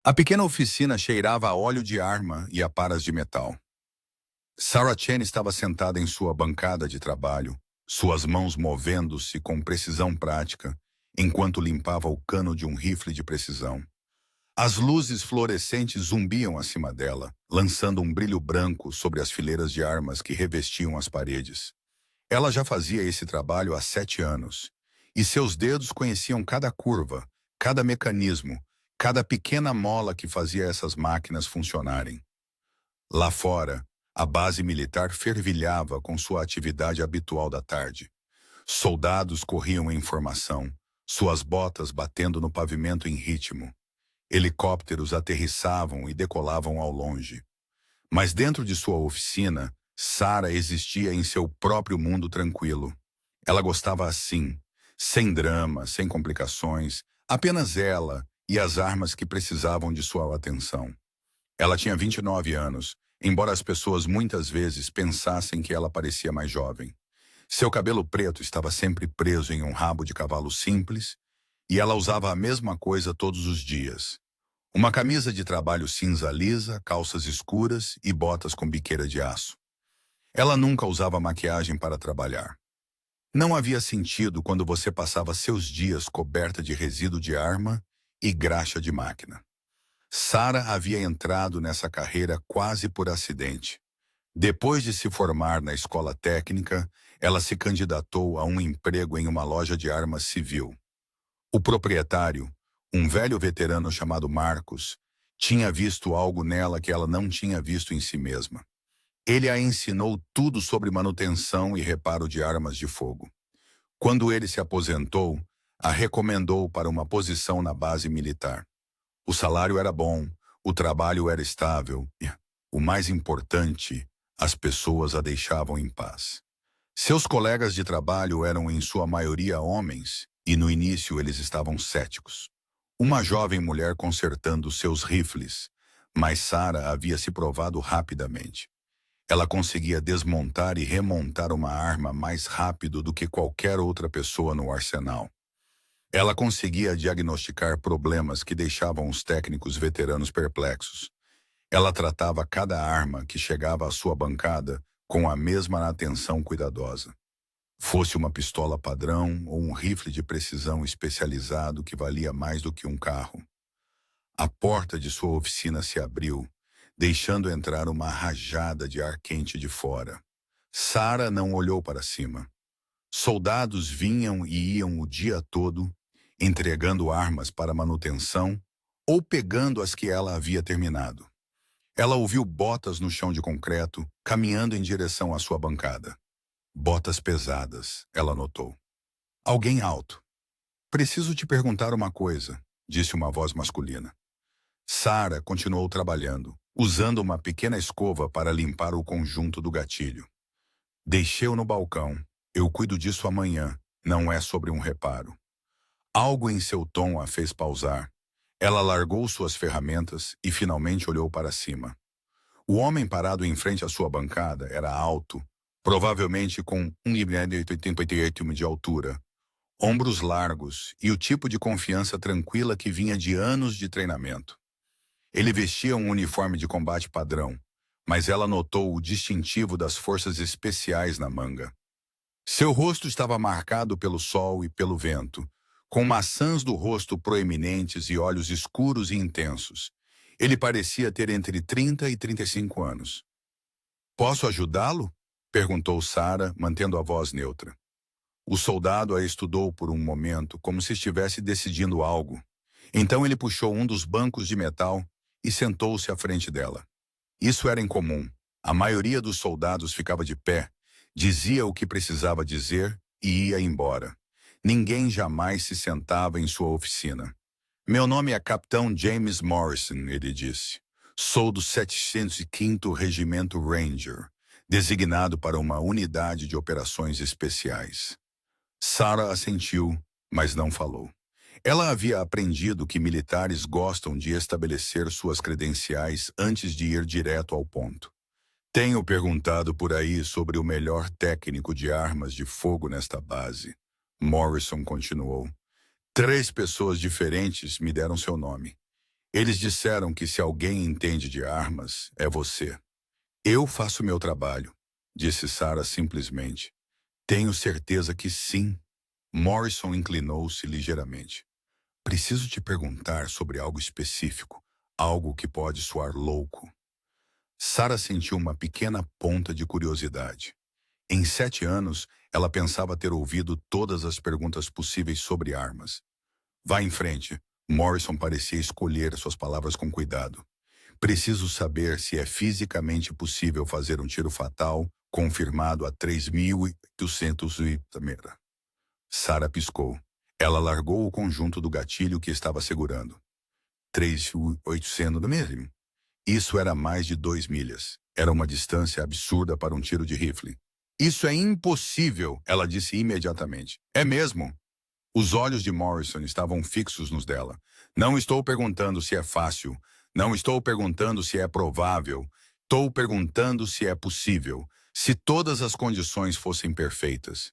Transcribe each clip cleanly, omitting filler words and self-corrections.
A pequena oficina cheirava a óleo de arma e a paras de metal. Sarah Chen estava sentada em sua bancada de trabalho, suas mãos movendo-se com precisão prática, enquanto limpava o cano de um rifle de precisão. As luzes fluorescentes zumbiam acima dela, lançando um brilho branco sobre as fileiras de armas que revestiam as paredes. Ela já fazia esse trabalho há 7 anos, e seus dedos conheciam cada curva, cada mecanismo, cada pequena mola que fazia essas máquinas funcionarem. Lá fora, a base militar fervilhava com sua atividade habitual da tarde. Soldados corriam em formação, suas botas batendo no pavimento em ritmo. Helicópteros aterrissavam e decolavam ao longe. Mas dentro de sua oficina, Sarah existia em seu próprio mundo tranquilo. Ela gostava assim, sem drama, sem complicações, apenas ela e as armas que precisavam de sua atenção. Ela tinha 29 anos, embora as pessoas muitas vezes pensassem que ela parecia mais jovem. Seu cabelo preto estava sempre preso em um rabo de cavalo simples, e ela usava a mesma coisa todos os dias. Uma camisa de trabalho cinza lisa, calças escuras e botas com biqueira de aço. Ela nunca usava maquiagem para trabalhar. Não havia sentido quando você passava seus dias coberta de resíduo de arma e graxa de máquina. Sarah havia entrado nessa carreira quase por acidente. Depois de se formar na escola técnica, ela se candidatou a um emprego em uma loja de armas civil. O proprietário, um velho veterano chamado Marcos, tinha visto algo nela que ela não tinha visto em si mesma. Ele a ensinou tudo sobre manutenção e reparo de armas de fogo. Quando ele se aposentou, a recomendou para uma posição na base militar. O salário era bom, o trabalho era estável e, o mais importante, as pessoas a deixavam em paz. Seus colegas de trabalho eram em sua maioria homens e no início eles estavam céticos. Uma jovem mulher consertando seus rifles, mas Sarah havia se provado rapidamente. Ela conseguia desmontar e remontar uma arma mais rápido do que qualquer outra pessoa no arsenal. Ela conseguia diagnosticar problemas que deixavam os técnicos veteranos perplexos. Ela tratava cada arma que chegava à sua bancada com a mesma atenção cuidadosa. Fosse uma pistola padrão ou um rifle de precisão especializado que valia mais do que um carro. A porta de sua oficina se abriu, deixando entrar uma rajada de ar quente de fora. Sarah não olhou para cima. Soldados vinham e iam o dia todo, entregando armas para manutenção ou pegando as que ela havia terminado. Ela ouviu botas no chão de concreto, caminhando em direção à sua bancada. Botas pesadas, ela notou. Alguém alto. Preciso te perguntar uma coisa, disse uma voz masculina. Sarah continuou trabalhando, usando uma pequena escova para limpar o conjunto do gatilho. Deixei-o no balcão. Eu cuido disso amanhã. Não é sobre um reparo. Algo em seu tom a fez pausar. Ela largou suas ferramentas e finalmente olhou para cima. O homem parado em frente à sua bancada era alto, provavelmente com 1,88 m de altura, ombros largos e o tipo de confiança tranquila que vinha de anos de treinamento. Ele vestia um uniforme de combate padrão, mas ela notou o distintivo das forças especiais na manga. Seu rosto estava marcado pelo sol e pelo vento, com maçãs do rosto proeminentes e olhos escuros e intensos. Ele parecia ter entre 30 e 35 anos. Posso ajudá-lo? Perguntou Sarah, mantendo a voz neutra. O soldado a estudou por um momento, como se estivesse decidindo algo. Então ele puxou um dos bancos de metal e sentou-se à frente dela. Isso era incomum. A maioria dos soldados ficava de pé, dizia o que precisava dizer e ia embora. Ninguém jamais se sentava em sua oficina. Meu nome é Capitão James Morrison, ele disse. Sou do 705º Regimento Ranger, designado para uma unidade de operações especiais. Sarah assentiu, mas não falou. Ela havia aprendido que militares gostam de estabelecer suas credenciais antes de ir direto ao ponto. Tenho perguntado por aí sobre o melhor técnico de armas de fogo nesta base. Morrison continuou. 3 pessoas diferentes me deram seu nome. Eles disseram que se alguém entende de armas, é você. Eu faço meu trabalho, disse Sarah simplesmente. Tenho certeza que sim. Morrison inclinou-se ligeiramente. Preciso te perguntar sobre algo específico, algo que pode soar louco. Sarah sentiu uma pequena ponta de curiosidade. Em 7 anos, ela pensava ter ouvido todas as perguntas possíveis sobre armas. Vá em frente. Morrison parecia escolher suas palavras com cuidado. Preciso saber se é fisicamente possível fazer um tiro fatal confirmado a 3.800 Itamera. Sarah piscou. Ela largou o conjunto do gatilho que estava segurando. 3.800 mesmo? Isso era mais de 2 milhas. Era uma distância absurda para um tiro de rifle. Isso é impossível, ela disse imediatamente. É mesmo? Os olhos de Morrison estavam fixos nos dela. Não estou perguntando se é fácil. Não estou perguntando se é provável. Estou perguntando se é possível. Se todas as condições fossem perfeitas.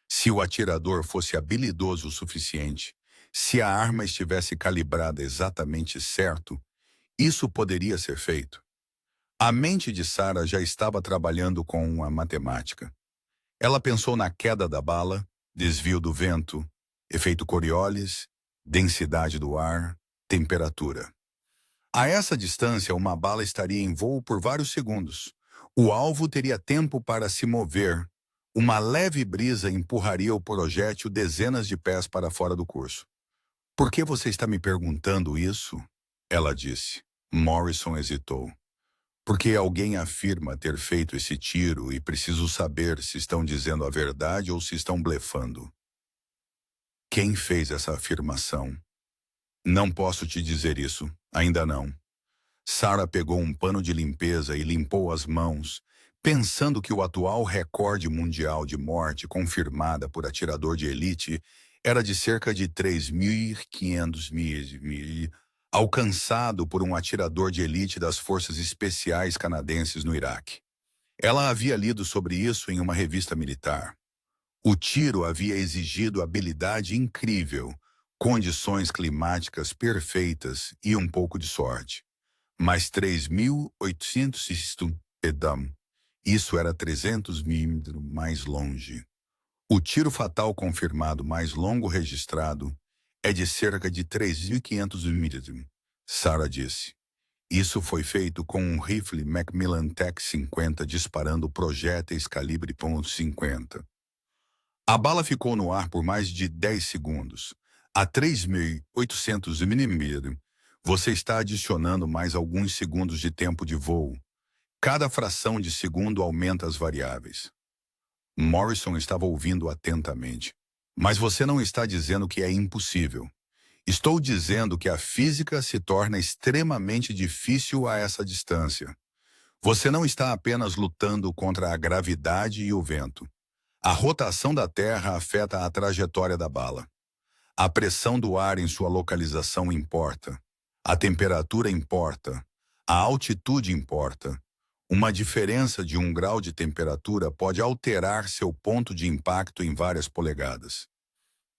Se o atirador fosse habilidoso o suficiente. Se a arma estivesse calibrada exatamente certo. Isso poderia ser feito. A mente de Sarah já estava trabalhando com a matemática. Ela pensou na queda da bala, desvio do vento, efeito Coriolis, densidade do ar, temperatura. A essa distância, uma bala estaria em voo por vários segundos. O alvo teria tempo para se mover. Uma leve brisa empurraria o projétil dezenas de pés para fora do curso. Por que você está me perguntando isso? Ela disse. Morrison hesitou. Porque alguém afirma ter feito esse tiro e preciso saber se estão dizendo a verdade ou se estão blefando. Quem fez essa afirmação? Não posso te dizer isso, ainda não. Sarah pegou um pano de limpeza e limpou as mãos, pensando que o atual recorde mundial de morte confirmada por atirador de elite era de cerca de 3.500 milhas, alcançado por um atirador de elite das Forças Especiais Canadenses no Iraque. Ela havia lido sobre isso em uma revista militar. O tiro havia exigido habilidade incrível, condições climáticas perfeitas e um pouco de sorte. Mas 3.800 pedam. Isso era 300 milímetros mais longe. O tiro fatal confirmado mais longo registrado é de cerca de 3.500 milímetros, Sarah disse. Isso foi feito com um rifle Macmillan TAC-50 disparando projéteis calibre .50. A bala ficou no ar por mais de 10 segundos. A 3.800 milímetros, você está adicionando mais alguns segundos de tempo de voo. Cada fração de segundo aumenta as variáveis. Morrison estava ouvindo atentamente. Mas você não está dizendo que é impossível. Estou dizendo que a física se torna extremamente difícil a essa distância. Você não está apenas lutando contra a gravidade e o vento. A rotação da Terra afeta a trajetória da bala. A pressão do ar em sua localização importa. A temperatura importa. A altitude importa. Uma diferença de 1 grau de temperatura pode alterar seu ponto de impacto em várias polegadas.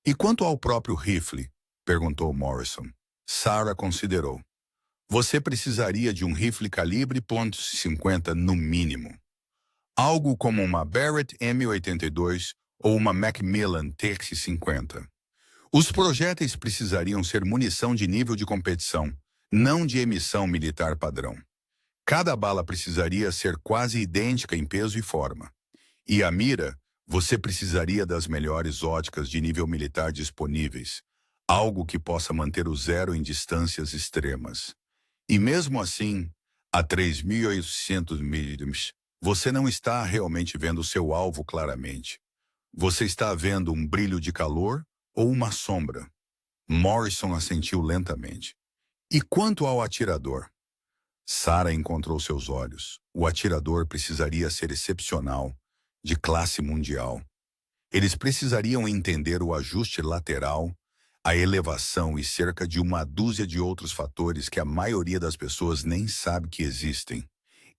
E quanto ao próprio rifle? Perguntou Morrison. Sarah considerou. Você precisaria de um rifle calibre .50 no mínimo. Algo como uma Barrett M82 ou uma Macmillan TAC-50. Os projéteis precisariam ser munição de nível de competição, não de emissão militar padrão. Cada bala precisaria ser quase idêntica em peso e forma. E a mira, você precisaria das melhores óticas de nível militar disponíveis, algo que possa manter o zero em distâncias extremas. E mesmo assim, a 3.800 milímetros, você não está realmente vendo seu alvo claramente. Você está vendo um brilho de calor ou uma sombra. Morrison assentiu lentamente. E quanto ao atirador? Sarah encontrou seus olhos. O atirador precisaria ser excepcional, de classe mundial. Eles precisariam entender o ajuste lateral, a elevação e cerca de uma dúzia de outros fatores que a maioria das pessoas nem sabe que existem.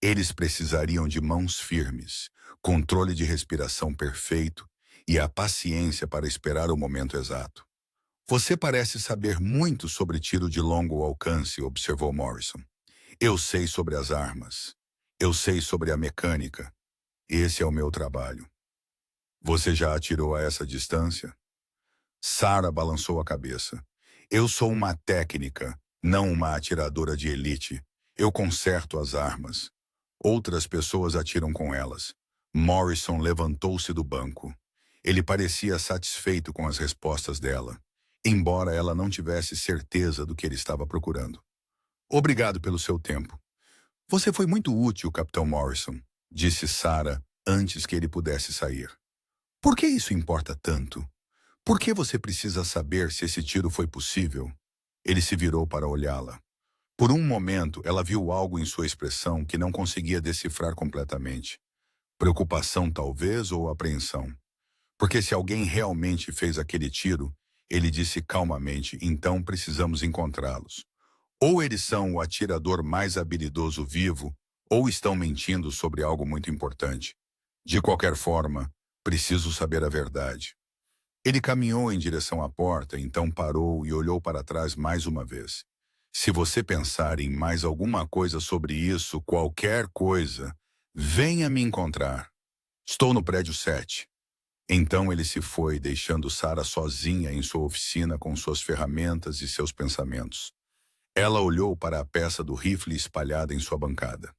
Eles precisariam de mãos firmes, controle de respiração perfeito e a paciência para esperar o momento exato. Você parece saber muito sobre tiro de longo alcance, observou Morrison. Eu sei sobre as armas. Eu sei sobre a mecânica. Esse é o meu trabalho. Você já atirou a essa distância? Sarah balançou a cabeça. Eu sou uma técnica, não uma atiradora de elite. Eu conserto as armas. Outras pessoas atiram com elas. Morrison levantou-se do banco. Ele parecia satisfeito com as respostas dela, embora ela não tivesse certeza do que ele estava procurando. Obrigado pelo seu tempo. Você foi muito útil, Capitão Morrison, disse Sarah antes que ele pudesse sair. Por que isso importa tanto? Por que você precisa saber se esse tiro foi possível? Ele se virou para olhá-la. Por um momento, ela viu algo em sua expressão que não conseguia decifrar completamente. Preocupação, talvez, ou apreensão. Porque se alguém realmente fez aquele tiro, ele disse calmamente, então precisamos encontrá-los. Ou eles são o atirador mais habilidoso vivo, ou estão mentindo sobre algo muito importante. De qualquer forma, preciso saber a verdade. Ele caminhou em direção à porta, então parou e olhou para trás mais uma vez. Se você pensar em mais alguma coisa sobre isso, qualquer coisa, venha me encontrar. Estou no prédio 7. Então ele se foi, deixando Sarah sozinha em sua oficina com suas ferramentas e seus pensamentos. Ela olhou para a peça do rifle espalhada em sua bancada.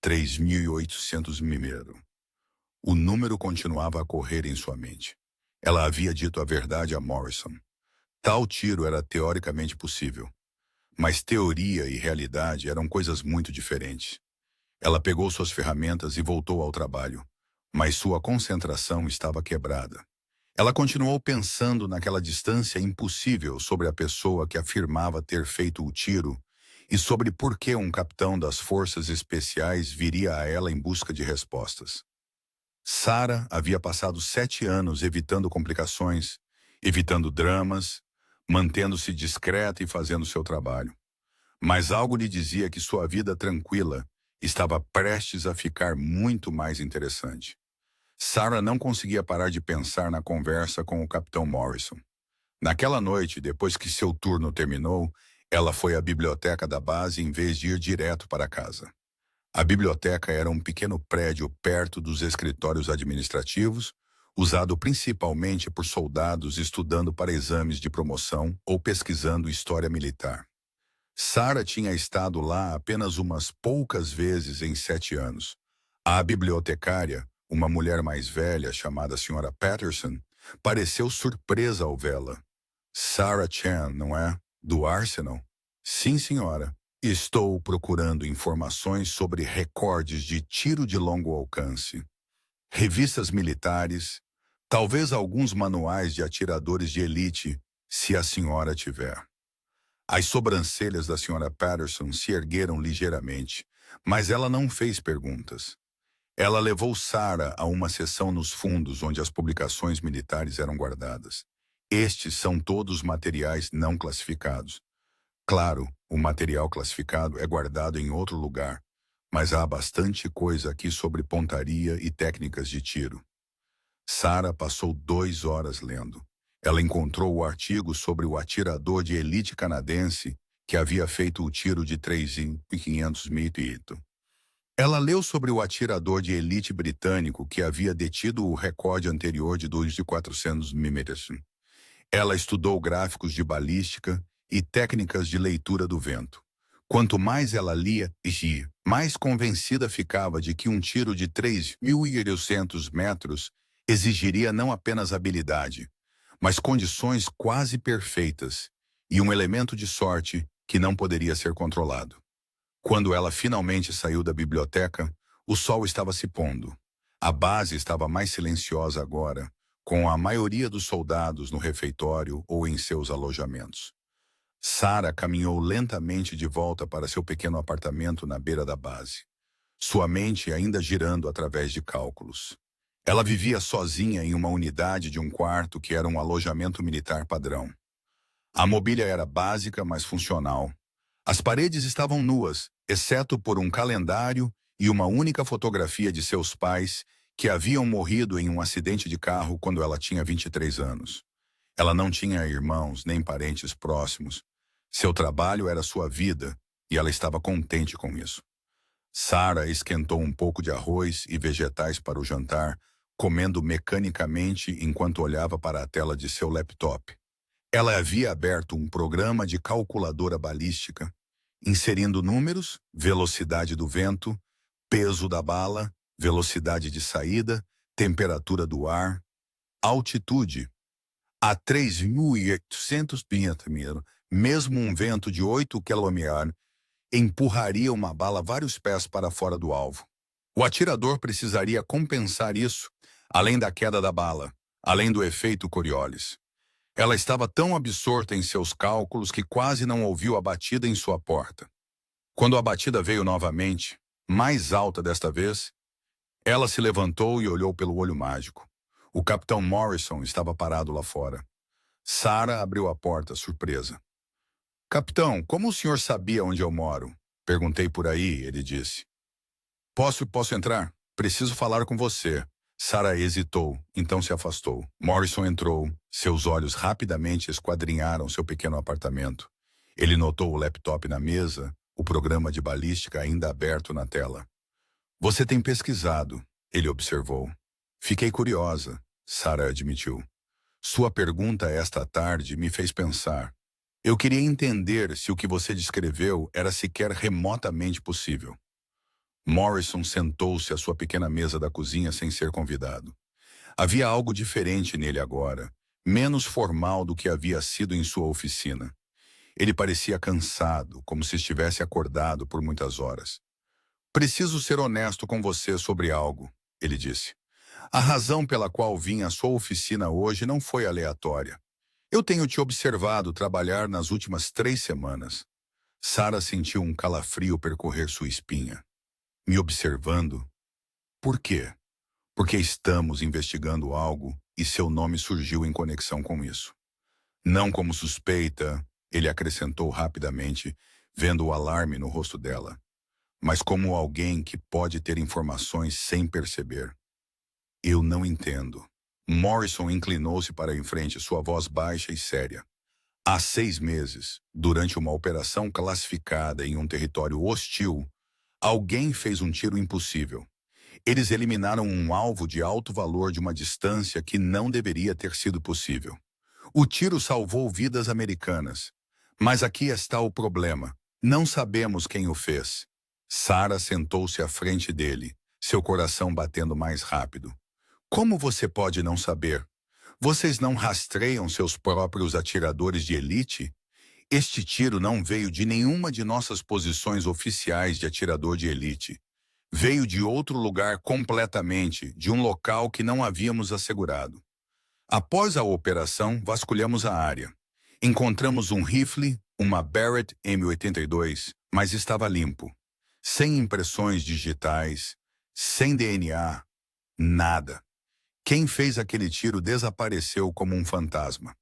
3.800 mm. O número continuava a correr em sua mente. Ela havia dito a verdade a Morrison. Tal tiro era teoricamente possível. Mas teoria e realidade eram coisas muito diferentes. Ela pegou suas ferramentas e voltou ao trabalho. Mas sua concentração estava quebrada. Ela continuou pensando naquela distância impossível sobre a pessoa que afirmava ter feito o tiro e sobre por que um capitão das forças especiais viria a ela em busca de respostas. Sarah havia passado 7 anos evitando complicações, evitando dramas, mantendo-se discreta e fazendo seu trabalho. Mas algo lhe dizia que sua vida tranquila estava prestes a ficar muito mais interessante. Sarah não conseguia parar de pensar na conversa com o Capitão Morrison. Naquela noite, depois que seu turno terminou, ela foi à biblioteca da base em vez de ir direto para casa. A biblioteca era um pequeno prédio perto dos escritórios administrativos, usado principalmente por soldados estudando para exames de promoção ou pesquisando história militar. Sarah tinha estado lá apenas umas poucas vezes em 7 anos. A bibliotecária, uma mulher mais velha chamada Sra. Patterson, pareceu surpresa ao vê-la. Sarah Chan, não é? Do Arsenal? Sim, senhora. Estou procurando informações sobre recordes de tiro de longo alcance, revistas militares, talvez alguns manuais de atiradores de elite, se a senhora tiver. As sobrancelhas da Sra. Patterson se ergueram ligeiramente, mas ela não fez perguntas. Ela levou Sarah a uma seção nos fundos onde as publicações militares eram guardadas. Estes são todos materiais não classificados. Claro, o material classificado é guardado em outro lugar, mas há bastante coisa aqui sobre pontaria e técnicas de tiro. Sarah passou 2 horas lendo. Ela encontrou o artigo sobre o atirador de elite canadense que havia feito o tiro de 3.500 mm. Ela leu sobre o atirador de elite britânico que havia detido o recorde anterior de 2 de 400 mm. Ela estudou gráficos de balística e técnicas de leitura do vento. Quanto mais ela lia, mais convencida ficava de que um tiro de 3.800 metros exigiria não apenas habilidade, mas condições quase perfeitas e um elemento de sorte que não poderia ser controlado. Quando ela finalmente saiu da biblioteca, o sol estava se pondo. A base estava mais silenciosa agora, com a maioria dos soldados no refeitório ou em seus alojamentos. Sarah caminhou lentamente de volta para seu pequeno apartamento na beira da base, sua mente ainda girando através de cálculos. Ela vivia sozinha em uma unidade de um quarto que era um alojamento militar padrão. A mobília era básica, mas funcional. As paredes estavam nuas, exceto por um calendário e uma única fotografia de seus pais que haviam morrido em um acidente de carro quando ela tinha 23 anos. Ela não tinha irmãos nem parentes próximos. Seu trabalho era sua vida e ela estava contente com isso. Sarah esquentou um pouco de arroz e vegetais para o jantar, comendo mecanicamente enquanto olhava para a tela de seu laptop. Ela havia aberto um programa de calculadora balística, inserindo números, velocidade do vento, peso da bala, velocidade de saída, temperatura do ar, altitude. A 3.800 metros, mesmo um vento de 8 km empurraria uma bala vários pés para fora do alvo. O atirador precisaria compensar isso, além da queda da bala, além do efeito Coriolis. Ela estava tão absorta em seus cálculos que quase não ouviu a batida em sua porta. Quando a batida veio novamente, mais alta desta vez, ela se levantou e olhou pelo olho mágico. O capitão Morrison estava parado lá fora. Sarah abriu a porta, surpresa. Capitão, como o senhor sabia onde eu moro? Perguntei por aí, ele disse. Posso entrar? Preciso falar com você. Sarah hesitou, então se afastou. Morrison entrou. Seus olhos rapidamente esquadrinharam seu pequeno apartamento. Ele notou o laptop na mesa, o programa de balística ainda aberto na tela. Você tem pesquisado, ele observou. Fiquei curiosa, Sarah admitiu. Sua pergunta esta tarde me fez pensar. Eu queria entender se o que você descreveu era sequer remotamente possível. Morrison sentou-se à sua pequena mesa da cozinha sem ser convidado. Havia algo diferente nele agora, menos formal do que havia sido em sua oficina. Ele parecia cansado, como se estivesse acordado por muitas horas. Preciso ser honesto com você sobre algo, ele disse. A razão pela qual vim à sua oficina hoje não foi aleatória. Eu tenho te observado trabalhar nas últimas 3 semanas. Sarah sentiu um calafrio percorrer sua espinha. Me observando? Por quê? Porque estamos investigando algo e seu nome surgiu em conexão com isso. Não como suspeita, ele acrescentou rapidamente, vendo o alarme no rosto dela, mas como alguém que pode ter informações sem perceber. Eu não entendo. Morrison inclinou-se para em frente, sua voz baixa e séria. Há 6 meses, durante uma operação classificada em um território hostil, alguém fez um tiro impossível. Eles eliminaram um alvo de alto valor de uma distância que não deveria ter sido possível. O tiro salvou vidas americanas. Mas aqui está o problema. Não sabemos quem o fez. Sarah sentou-se à frente dele, seu coração batendo mais rápido. Como você pode não saber? Vocês não rastreiam seus próprios atiradores de elite? Este tiro não veio de nenhuma de nossas posições oficiais de atirador de elite. Veio de outro lugar completamente, de um local que não havíamos assegurado. Após a operação, vasculhamos a área. Encontramos um rifle, uma Barrett M82, mas estava limpo. Sem impressões digitais, sem DNA, nada. Quem fez aquele tiro desapareceu como um fantasma.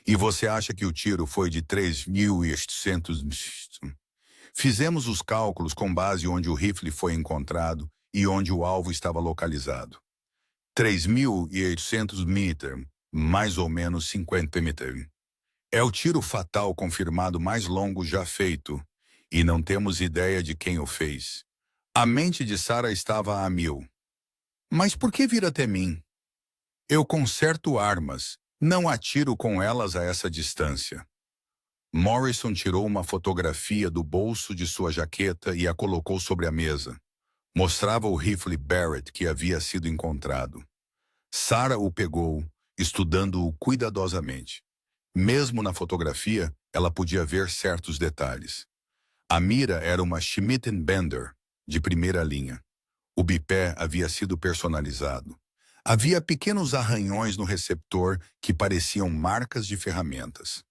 E você acha que o tiro foi de 3.800... Fizemos os cálculos com base onde o rifle foi encontrado e onde o alvo estava localizado. 3.800 metros, mais ou menos 50 metros. É o tiro fatal confirmado mais longo já feito, e não temos ideia de quem o fez. A mente de Sarah estava a mil. Mas por que vir até mim? Eu conserto armas, não atiro com elas a essa distância. Morrison tirou uma fotografia do bolso de sua jaqueta e a colocou sobre a mesa. Mostrava o rifle Barrett que havia sido encontrado. Sarah o pegou, estudando-o cuidadosamente. Mesmo na fotografia, ela podia ver certos detalhes. A mira era uma Schmidt Bender, de primeira linha. O bipé havia sido personalizado. Havia pequenos arranhões no receptor que pareciam marcas de ferramentas.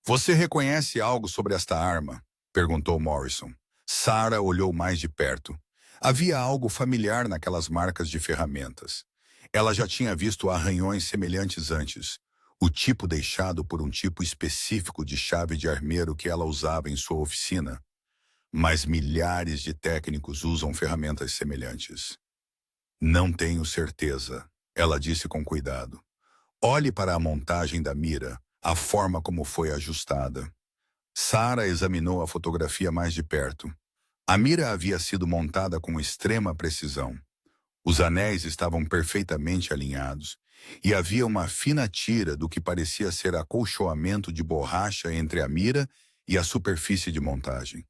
Você reconhece algo sobre esta arma? Perguntou Morrison. Sarah olhou mais de perto. Havia algo familiar naquelas marcas de ferramentas. Ela já tinha visto arranhões semelhantes antes, o tipo deixado por um tipo específico de chave de armeiro que ela usava em sua oficina. Mas milhares de técnicos usam ferramentas semelhantes. Não tenho certeza, ela disse com cuidado. Olhe para a montagem da mira, a forma como foi ajustada. Sarah examinou a fotografia mais de perto. A mira havia sido montada com extrema precisão. Os anéis estavam perfeitamente alinhados, e havia uma fina tira do que parecia ser acolchoamento de borracha entre a mira e a superfície de montagem.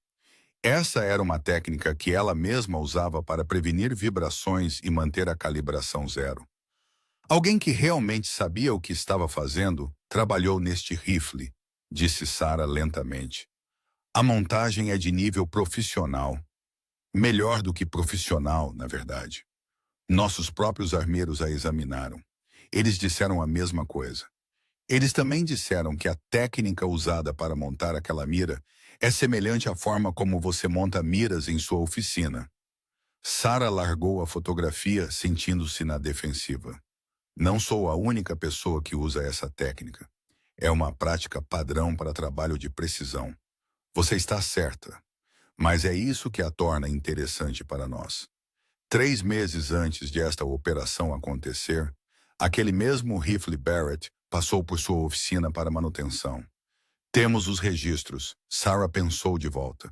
Essa era uma técnica que ela mesma usava para prevenir vibrações e manter a calibração zero. Alguém que realmente sabia o que estava fazendo trabalhou neste rifle, disse Sarah lentamente. A montagem é de nível profissional. Melhor do que profissional, na verdade. Nossos próprios armeiros a examinaram. Eles disseram a mesma coisa. Eles também disseram que a técnica usada para montar aquela mira é semelhante à forma como você monta miras em sua oficina. Sarah largou a fotografia, sentindo-se na defensiva. Não sou a única pessoa que usa essa técnica. É uma prática padrão para trabalho de precisão. Você está certa, mas é isso que a torna interessante para nós. 3 meses antes de esta operação acontecer, aquele mesmo rifle Barrett passou por sua oficina para manutenção. Temos os registros. Sarah pensou de volta.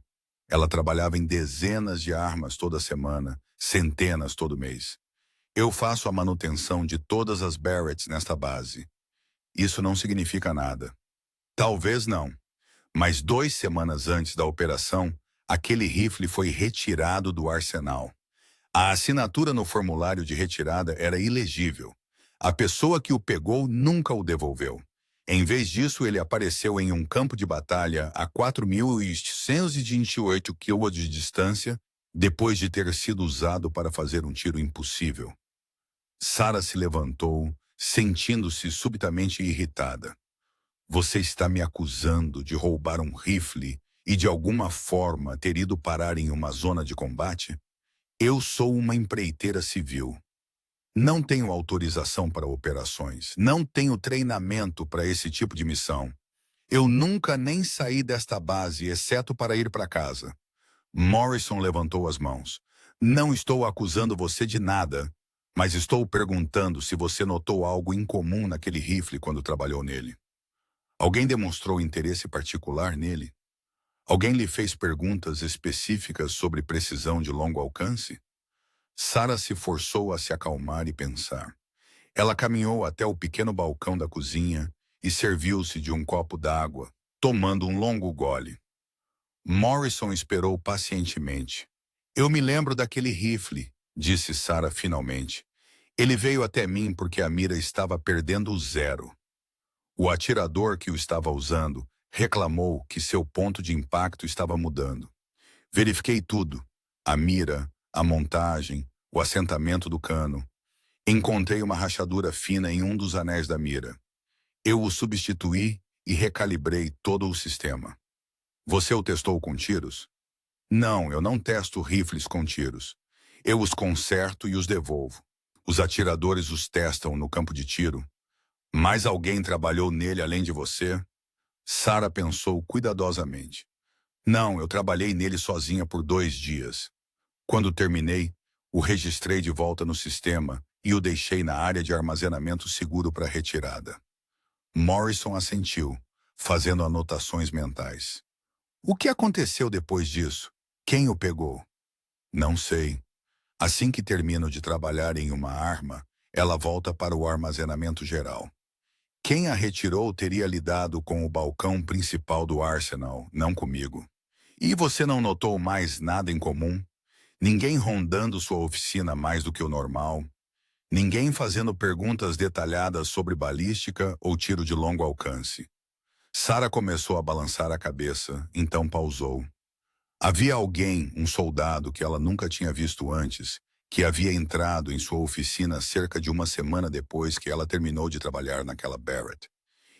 Ela trabalhava em dezenas de armas toda semana, centenas todo mês. Eu faço a manutenção de todas as Barretts nesta base. Isso não significa nada. Talvez não. Mas 2 semanas antes da operação, aquele rifle foi retirado do arsenal. A assinatura no formulário de retirada era ilegível. A pessoa que o pegou nunca o devolveu. Em vez disso, ele apareceu em um campo de batalha a 4.828 km de distância, depois de ter sido usado para fazer um tiro impossível. Sarah se levantou, sentindo-se subitamente irritada. Você está me acusando de roubar um rifle e de alguma forma ter ido parar em uma zona de combate? Eu sou uma empreiteira civil. Não tenho autorização para operações. Não tenho treinamento para esse tipo de missão. Eu nunca nem saí desta base, exceto para ir para casa. Morrison levantou as mãos. Não estou acusando você de nada, mas estou perguntando se você notou algo incomum naquele rifle quando trabalhou nele. Alguém demonstrou interesse particular nele? Alguém lhe fez perguntas específicas sobre precisão de longo alcance? Sarah se forçou a se acalmar e pensar. Ela caminhou até o pequeno balcão da cozinha e serviu-se de um copo d'água, tomando um longo gole. Morrison esperou pacientemente. Eu me lembro daquele rifle, disse Sarah finalmente. Ele veio até mim porque a mira estava perdendo o zero. O atirador que o estava usando reclamou que seu ponto de impacto estava mudando. Verifiquei tudo. A mira, a montagem, o assentamento do cano. Encontrei uma rachadura fina em um dos anéis da mira. Eu o substituí e recalibrei todo o sistema. Você o testou com tiros? Não, eu não testo rifles com tiros. Eu os conserto e os devolvo. Os atiradores os testam no campo de tiro. Mais alguém trabalhou nele além de você? Sarah pensou cuidadosamente. Não, eu trabalhei nele sozinha por 2 dias. Quando terminei, o registrei de volta no sistema e o deixei na área de armazenamento seguro para retirada. Morrison assentiu, fazendo anotações mentais. O que aconteceu depois disso? Quem o pegou? Não sei. Assim que termino de trabalhar em uma arma, ela volta para o armazenamento geral. Quem a retirou teria lidado com o balcão principal do Arsenal, não comigo. E você não notou mais nada em comum? Ninguém rondando sua oficina mais do que o normal? Ninguém fazendo perguntas detalhadas sobre balística ou tiro de longo alcance? Sarah começou a balançar a cabeça, então pausou. Havia alguém, um soldado que ela nunca tinha visto antes, que havia entrado em sua oficina cerca de uma semana depois que ela terminou de trabalhar naquela Barrett.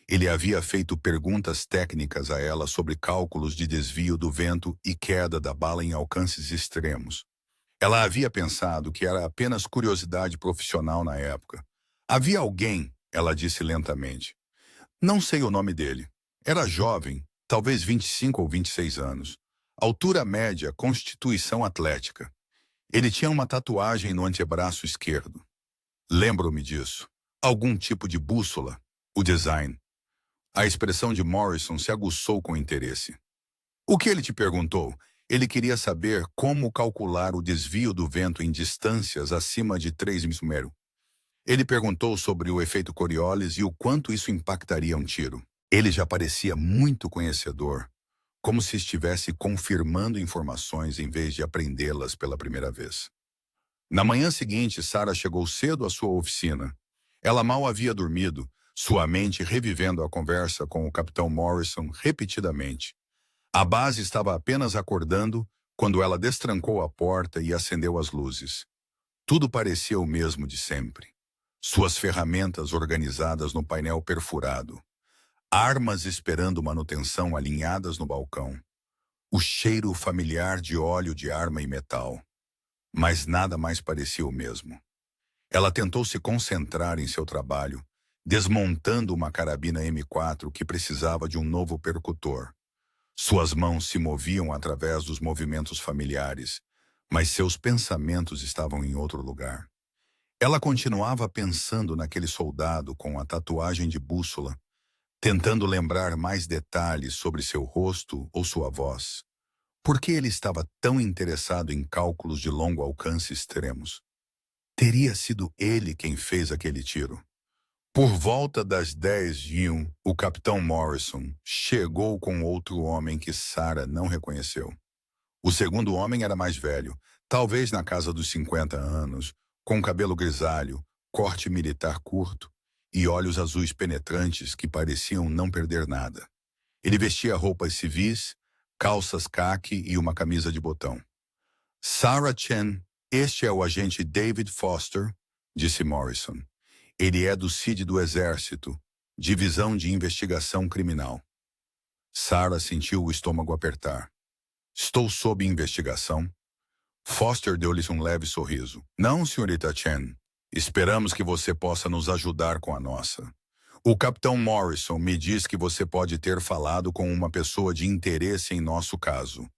Ele havia feito perguntas técnicas a ela sobre cálculos de desvio do vento e queda da bala em alcances extremos. Ela havia pensado que era apenas curiosidade profissional na época. Havia alguém, ela disse lentamente. Não sei o nome dele. Era jovem, talvez 25 ou 26 anos. Altura média, constituição atlética. Ele tinha uma tatuagem no antebraço esquerdo. Lembro-me disso. Algum tipo de bússola? O design? A expressão de Morrison se aguçou com interesse. O que ele te perguntou? Ele queria saber como calcular o desvio do vento em distâncias acima de 3 mil. Ele perguntou sobre o efeito Coriolis e o quanto isso impactaria um tiro. Ele já parecia muito conhecedor, como se estivesse confirmando informações em vez de aprendê-las pela primeira vez. Na manhã seguinte, Sarah chegou cedo à sua oficina. Ela mal havia dormido, sua mente revivendo a conversa com o Capitão Morrison repetidamente. A base estava apenas acordando quando ela destrancou a porta e acendeu as luzes. Tudo parecia o mesmo de sempre. Suas ferramentas organizadas no painel perfurado. Armas esperando manutenção alinhadas no balcão. O cheiro familiar de óleo de arma e metal. Mas nada mais parecia o mesmo. Ela tentou se concentrar em seu trabalho, desmontando uma carabina M4 que precisava de um novo percutor. Suas mãos se moviam através dos movimentos familiares, mas seus pensamentos estavam em outro lugar. Ela continuava pensando naquele soldado com a tatuagem de bússola, tentando lembrar mais detalhes sobre seu rosto ou sua voz. Por que ele estava tão interessado em cálculos de longo alcance extremos? Teria sido ele quem fez aquele tiro. Por volta das 10h01, o Capitão Morrison chegou com outro homem que Sarah não reconheceu. O segundo homem era mais velho, talvez na casa dos 50 anos, com cabelo grisalho, corte militar curto e olhos azuis penetrantes que pareciam não perder nada. Ele vestia roupas civis, calças caque e uma camisa de botão. Sarah Chen, este é o agente David Foster, disse Morrison. Ele é do CID do Exército, Divisão de Investigação Criminal. Sarah sentiu o estômago apertar. Estou sob investigação? Foster deu-lhe um leve sorriso. Não, senhorita Chen. Esperamos que você possa nos ajudar com a nossa. O Capitão Morrison me diz que você pode ter falado com uma pessoa de interesse em nosso caso.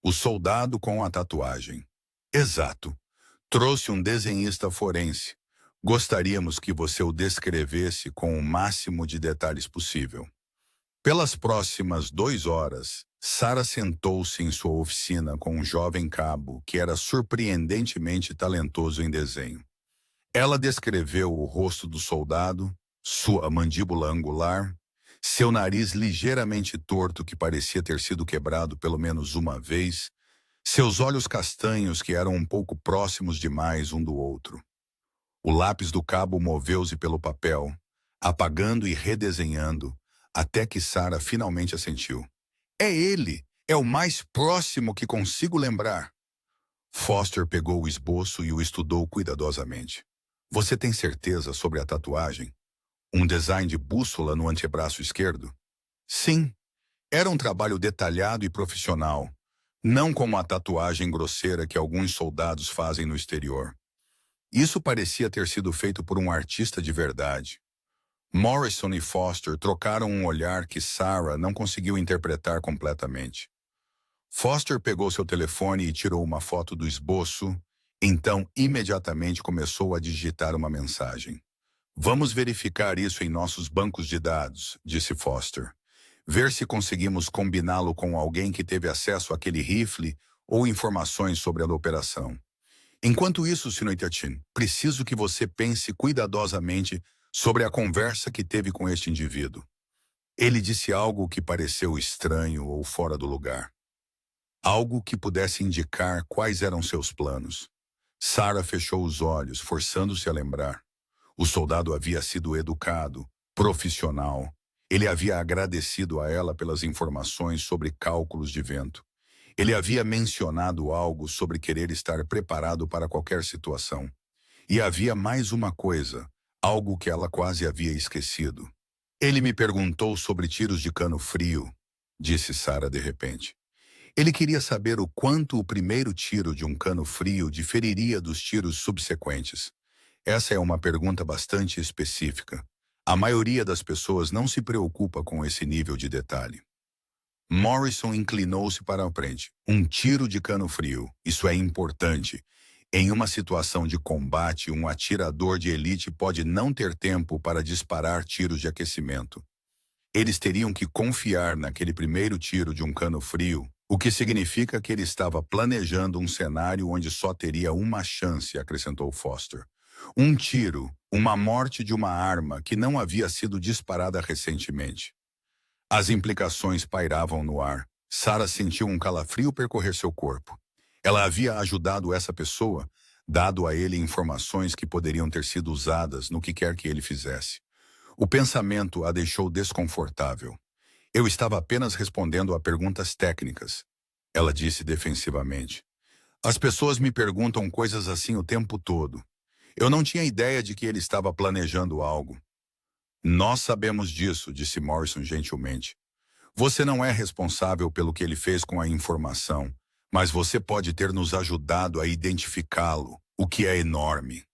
O soldado com a tatuagem. Exato. Trouxe um desenhista forense. Gostaríamos que você o descrevesse com o máximo de detalhes possível. Pelas próximas 2 horas, Sarah sentou-se em sua oficina com um jovem cabo que era surpreendentemente talentoso em desenho. Ela descreveu o rosto do soldado, sua mandíbula angular, seu nariz ligeiramente torto que parecia ter sido quebrado pelo menos uma vez, seus olhos castanhos que eram um pouco próximos demais um do outro. O lápis do cabo moveu-se pelo papel, apagando e redesenhando, até que Sarah finalmente assentiu. É ele! É o mais próximo que consigo lembrar. Foster pegou o esboço e o estudou cuidadosamente. Você tem certeza sobre a tatuagem? Um design de bússola no antebraço esquerdo? Sim. Era um trabalho detalhado e profissional, não como a tatuagem grosseira que alguns soldados fazem no exterior. Isso parecia ter sido feito por um artista de verdade. Morrison e Foster trocaram um olhar que Sarah não conseguiu interpretar completamente. Foster pegou seu telefone e tirou uma foto do esboço, então imediatamente começou a digitar uma mensagem. Vamos verificar isso em nossos bancos de dados, disse Foster. Ver se conseguimos combiná-lo com alguém que teve acesso àquele rifle ou informações sobre a operação. Enquanto isso, senhorita Chen, preciso que você pense cuidadosamente sobre a conversa que teve com este indivíduo. Ele disse algo que pareceu estranho ou fora do lugar. Algo que pudesse indicar quais eram seus planos. Sarah fechou os olhos, forçando-se a lembrar. O soldado havia sido educado, profissional. Ele havia agradecido a ela pelas informações sobre cálculos de vento. Ele havia mencionado algo sobre querer estar preparado para qualquer situação. E havia mais uma coisa, algo que ela quase havia esquecido. Ele me perguntou sobre tiros de cano frio, disse Sarah de repente. Ele queria saber o quanto o primeiro tiro de um cano frio diferiria dos tiros subsequentes. Essa é uma pergunta bastante específica. A maioria das pessoas não se preocupa com esse nível de detalhe. Morrison inclinou-se para a frente. Um tiro de cano frio. Isso é importante. Em uma situação de combate, um atirador de elite pode não ter tempo para disparar tiros de aquecimento. Eles teriam que confiar naquele primeiro tiro de um cano frio, o que significa que ele estava planejando um cenário onde só teria uma chance, acrescentou Foster. Um tiro, uma morte de uma arma que não havia sido disparada recentemente. As implicações pairavam no ar. Sarah sentiu um calafrio percorrer seu corpo. Ela havia ajudado essa pessoa, dado a ele informações que poderiam ter sido usadas no que quer que ele fizesse. O pensamento a deixou desconfortável. Eu estava apenas respondendo a perguntas técnicas, ela disse defensivamente. As pessoas me perguntam coisas assim o tempo todo. Eu não tinha ideia de que ele estava planejando algo. Nós sabemos disso, disse Morrison gentilmente. Você não é responsável pelo que ele fez com a informação, mas você pode ter nos ajudado a identificá-lo, o que é enorme.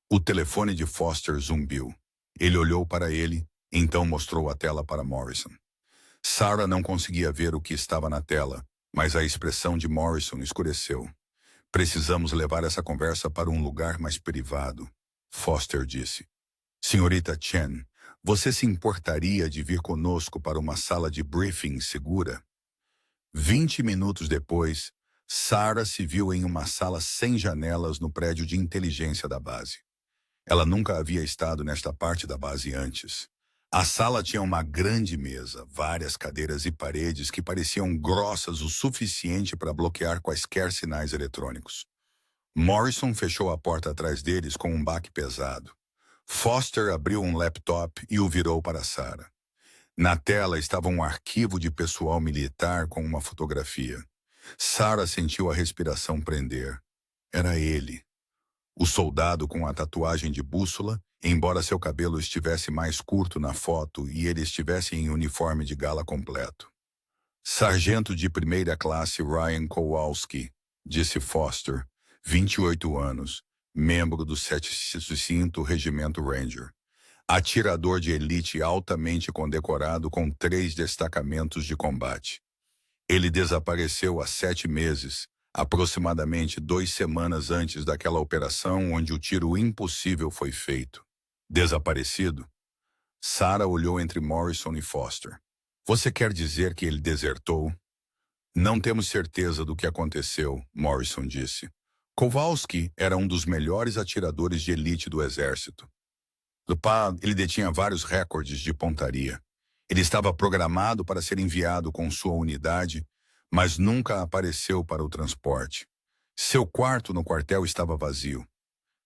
O telefone de Foster zumbiu. Ele olhou para ele, então mostrou a tela para Morrison. Sarah não conseguia ver o que estava na tela, mas a expressão de Morrison escureceu. Precisamos levar essa conversa para um lugar mais privado, Foster disse. Senhorita Chen, você se importaria de vir conosco para uma sala de briefing segura? 20 minutos depois, Sarah se viu em uma sala sem janelas no prédio de inteligência da base. Ela nunca havia estado nesta parte da base antes. A sala tinha uma grande mesa, várias cadeiras e paredes que pareciam grossas o suficiente para bloquear quaisquer sinais eletrônicos. Morrison fechou a porta atrás deles com um baque pesado. Foster abriu um laptop e o virou para Sarah. Na tela estava um arquivo de pessoal militar com uma fotografia. Sarah sentiu a respiração prender. Era ele. O soldado com a tatuagem de bússola, embora seu cabelo estivesse mais curto na foto e ele estivesse em uniforme de gala completo. Sargento de primeira classe Ryan Kowalski, disse Foster, 28 anos, membro do 7º Regimento Ranger. Atirador de elite altamente condecorado com 3 destacamentos de combate. Ele desapareceu há 7 meses, aproximadamente 2 semanas antes daquela operação onde o tiro impossível foi feito. Desaparecido? Sarah olhou entre Morrison e Foster. Você quer dizer que ele desertou? Não temos certeza do que aconteceu, Morrison disse. Kowalski era um dos melhores atiradores de elite do exército. Ele detinha vários recordes de pontaria. Ele estava programado para ser enviado com sua unidade, mas nunca apareceu para o transporte. Seu quarto no quartel estava vazio.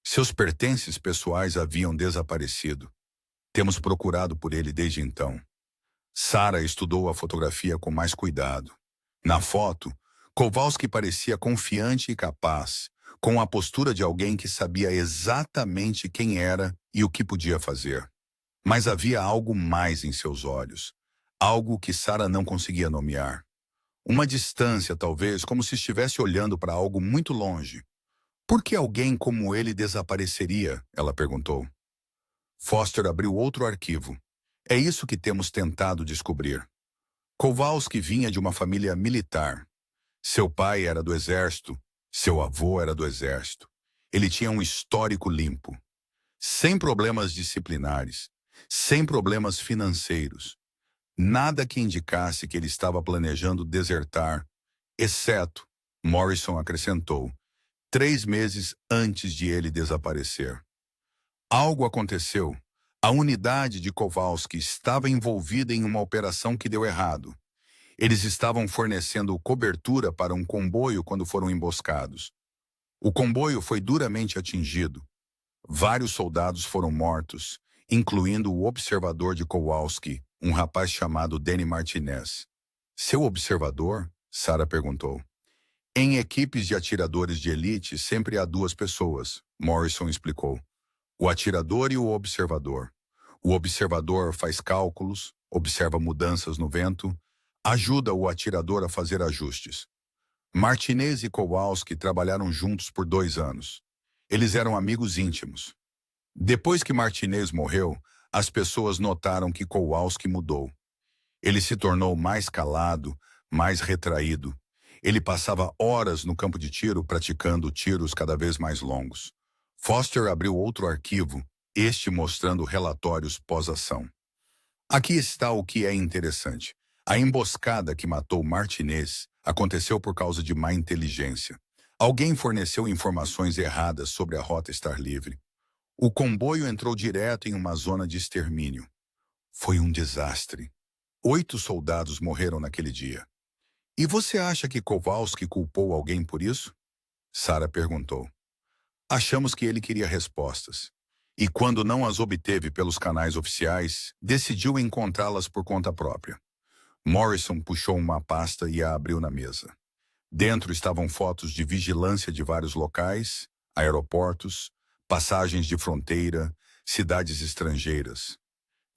Seus pertences pessoais haviam desaparecido. Temos procurado por ele desde então. Sarah estudou a fotografia com mais cuidado. Na foto, Kowalski parecia confiante e capaz, com a postura de alguém que sabia exatamente quem era e o que podia fazer. Mas havia algo mais em seus olhos, algo que Sarah não conseguia nomear. Uma distância, talvez, como se estivesse olhando para algo muito longe. Por que alguém como ele desapareceria? Ela perguntou. Foster abriu outro arquivo. É isso que temos tentado descobrir. Kowalski vinha de uma família militar. Seu pai era do exército, seu avô era do exército. Ele tinha um histórico limpo. Sem problemas disciplinares, sem problemas financeiros. Nada que indicasse que ele estava planejando desertar, exceto, Morrison acrescentou, 3 meses antes de ele desaparecer. Algo aconteceu. A unidade de Kowalski estava envolvida em uma operação que deu errado. Eles estavam fornecendo cobertura para um comboio quando foram emboscados. O comboio foi duramente atingido. Vários soldados foram mortos, incluindo o observador de Kowalski, um rapaz chamado Danny Martinez. Seu observador? Sarah perguntou. Em equipes de atiradores de elite sempre há 2 pessoas, Morrison explicou. O atirador e o observador. O observador faz cálculos, observa mudanças no vento, ajuda o atirador a fazer ajustes. Martinez e Kowalski trabalharam juntos por 2 anos. Eles eram amigos íntimos. Depois que Martinez morreu, as pessoas notaram que Kowalski mudou. Ele se tornou mais calado, mais retraído. Ele passava horas no campo de tiro praticando tiros cada vez mais longos. Foster abriu outro arquivo, este mostrando relatórios pós-ação. Aqui está o que é interessante. A emboscada que matou Martinez aconteceu por causa de má inteligência. Alguém forneceu informações erradas sobre a rota estar livre. O comboio entrou direto em uma zona de extermínio. Foi um desastre. 8 soldados morreram naquele dia. E você acha que Kowalski culpou alguém por isso? Sarah perguntou. Achamos que ele queria respostas. E quando não as obteve pelos canais oficiais, decidiu encontrá-las por conta própria. Morrison puxou uma pasta e a abriu na mesa. Dentro estavam fotos de vigilância de vários locais, aeroportos, passagens de fronteira, cidades estrangeiras.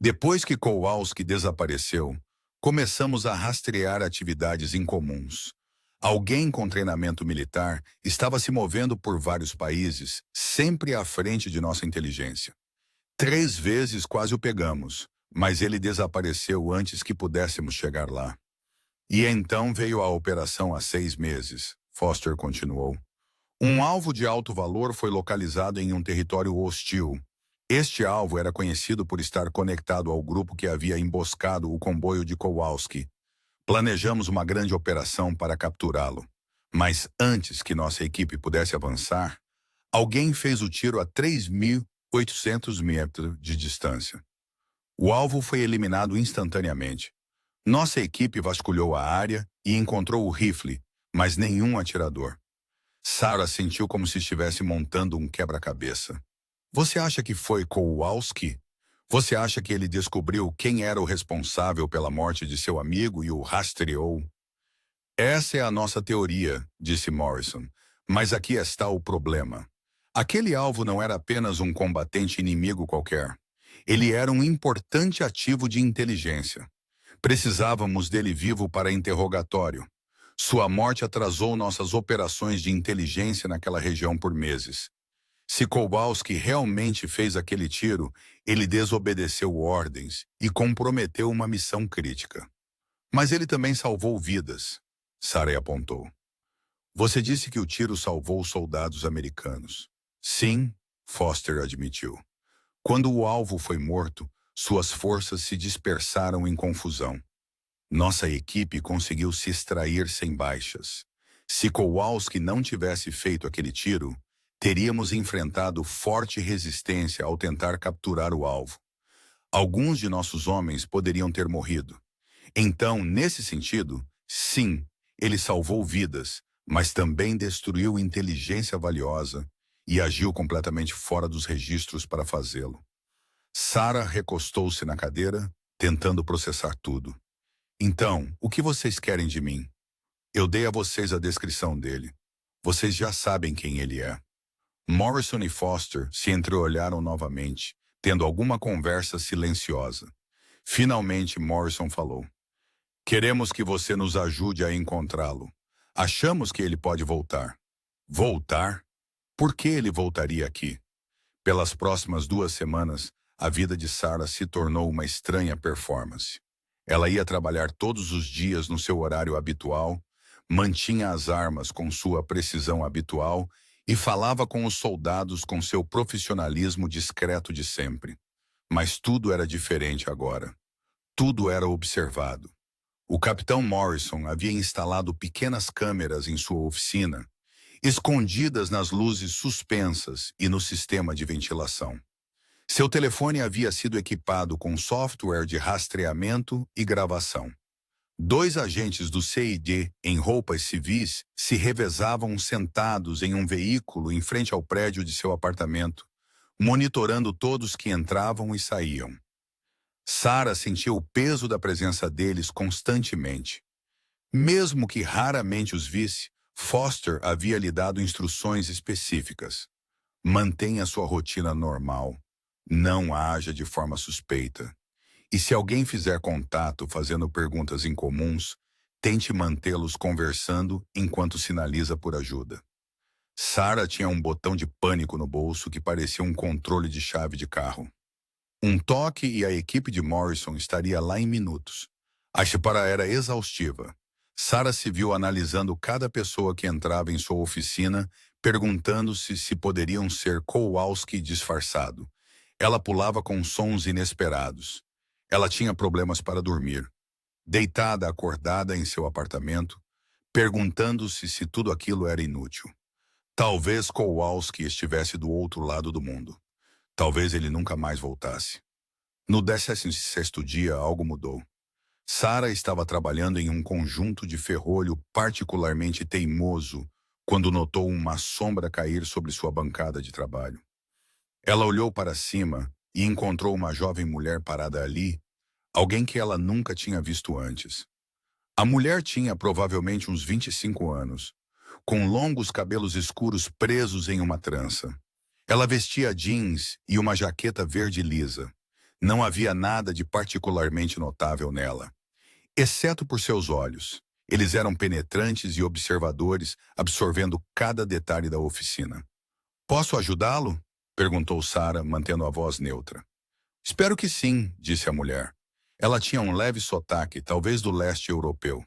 Depois que Kowalski desapareceu, começamos a rastrear atividades incomuns. Alguém com treinamento militar estava se movendo por vários países, sempre à frente de nossa inteligência. 3 vezes quase o pegamos, mas ele desapareceu antes que pudéssemos chegar lá. E então veio a operação há 6 meses, Foster continuou. Um alvo de alto valor foi localizado em um território hostil. Este alvo era conhecido por estar conectado ao grupo que havia emboscado o comboio de Kowalski. Planejamos uma grande operação para capturá-lo. Mas antes que nossa equipe pudesse avançar, alguém fez o tiro a 3.800 metros de distância. O alvo foi eliminado instantaneamente. Nossa equipe vasculhou a área e encontrou o rifle, mas nenhum atirador. Sarah sentiu como se estivesse montando um quebra-cabeça. Você acha que foi Kowalski? Você acha que ele descobriu quem era o responsável pela morte de seu amigo e o rastreou? Essa é a nossa teoria, disse Morrison. Mas aqui está o problema. Aquele alvo não era apenas um combatente inimigo qualquer. Ele era um importante ativo de inteligência. Precisávamos dele vivo para interrogatório. Sua morte atrasou nossas operações de inteligência naquela região por meses. Se Kowalski realmente fez aquele tiro, ele desobedeceu ordens e comprometeu uma missão crítica. Mas ele também salvou vidas, Sarah apontou. Você disse que o tiro salvou soldados americanos. Sim, Foster admitiu. Quando o alvo foi morto, suas forças se dispersaram em confusão. Nossa equipe conseguiu se extrair sem baixas. Se Kowalski não tivesse feito aquele tiro, teríamos enfrentado forte resistência ao tentar capturar o alvo. Alguns de nossos homens poderiam ter morrido. Então, nesse sentido, sim, ele salvou vidas, mas também destruiu inteligência valiosa e agiu completamente fora dos registros para fazê-lo. Sarah recostou-se na cadeira, tentando processar tudo. Então, o que vocês querem de mim? Eu dei a vocês a descrição dele. Vocês já sabem quem ele é. Morrison e Foster se entreolharam novamente, tendo alguma conversa silenciosa. Finalmente, Morrison falou. Queremos que você nos ajude a encontrá-lo. Achamos que ele pode voltar. Voltar? Por que ele voltaria aqui? Pelas próximas 2 semanas, a vida de Sarah se tornou uma estranha performance. Ela ia trabalhar todos os dias no seu horário habitual, mantinha as armas com sua precisão habitual e falava com os soldados com seu profissionalismo discreto de sempre. Mas tudo era diferente agora. Tudo era observado. O capitão Morrison havia instalado pequenas câmeras em sua oficina, escondidas nas luzes suspensas e no sistema de ventilação. Seu telefone havia sido equipado com software de rastreamento e gravação. 2 agentes do CID em roupas civis se revezavam sentados em um veículo em frente ao prédio de seu apartamento, monitorando todos que entravam e saíam. Sarah sentia o peso da presença deles constantemente. Mesmo que raramente os visse, Foster havia lhe dado instruções específicas. Mantenha sua rotina normal. Não haja de forma suspeita. E se alguém fizer contato fazendo perguntas incomuns, tente mantê-los conversando enquanto sinaliza por ajuda. Sarah tinha um botão de pânico no bolso que parecia um controle de chave de carro. Um toque e a equipe de Morrison estaria lá em minutos. A chipara era exaustiva. Sarah se viu analisando cada pessoa que entrava em sua oficina, perguntando-se se poderiam ser Kowalski disfarçado. Ela pulava com sons inesperados. Ela tinha problemas para dormir. Deitada, acordada em seu apartamento, perguntando-se se tudo aquilo era inútil. Talvez Kowalski estivesse do outro lado do mundo. Talvez ele nunca mais voltasse. No 16º dia, algo mudou. Sarah estava trabalhando em um conjunto de ferrolho particularmente teimoso quando notou uma sombra cair sobre sua bancada de trabalho. Ela olhou para cima e encontrou uma jovem mulher parada ali, alguém que ela nunca tinha visto antes. A mulher tinha provavelmente uns 25 anos, com longos cabelos escuros presos em uma trança. Ela vestia jeans e uma jaqueta verde lisa. Não havia nada de particularmente notável nela, exceto por seus olhos. Eles eram penetrantes e observadores, absorvendo cada detalhe da oficina. "Posso ajudá-lo?" perguntou Sarah, mantendo a voz neutra. "Espero que sim", disse a mulher. Ela tinha um leve sotaque, talvez do leste europeu.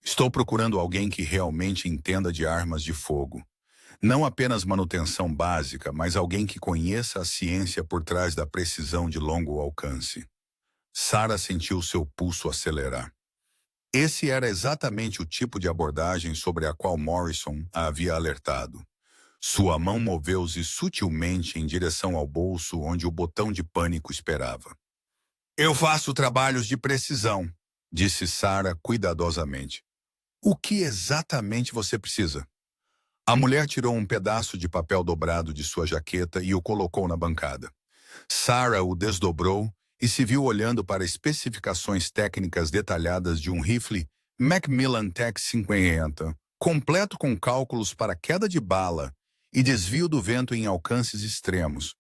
"Estou procurando alguém que realmente entenda de armas de fogo. Não apenas manutenção básica, mas alguém que conheça a ciência por trás da precisão de longo alcance." Sarah sentiu seu pulso acelerar. Esse era exatamente o tipo de abordagem sobre a qual Morrison a havia alertado. Sua mão moveu-se sutilmente em direção ao bolso onde o botão de pânico esperava. "Eu faço trabalhos de precisão", disse Sarah cuidadosamente. "O que exatamente você precisa?" A mulher tirou um pedaço de papel dobrado de sua jaqueta e o colocou na bancada. Sarah o desdobrou e se viu olhando para especificações técnicas detalhadas de um rifle Macmillan Tech 50, completo com cálculos para queda de bala e desvio do vento em alcances extremos.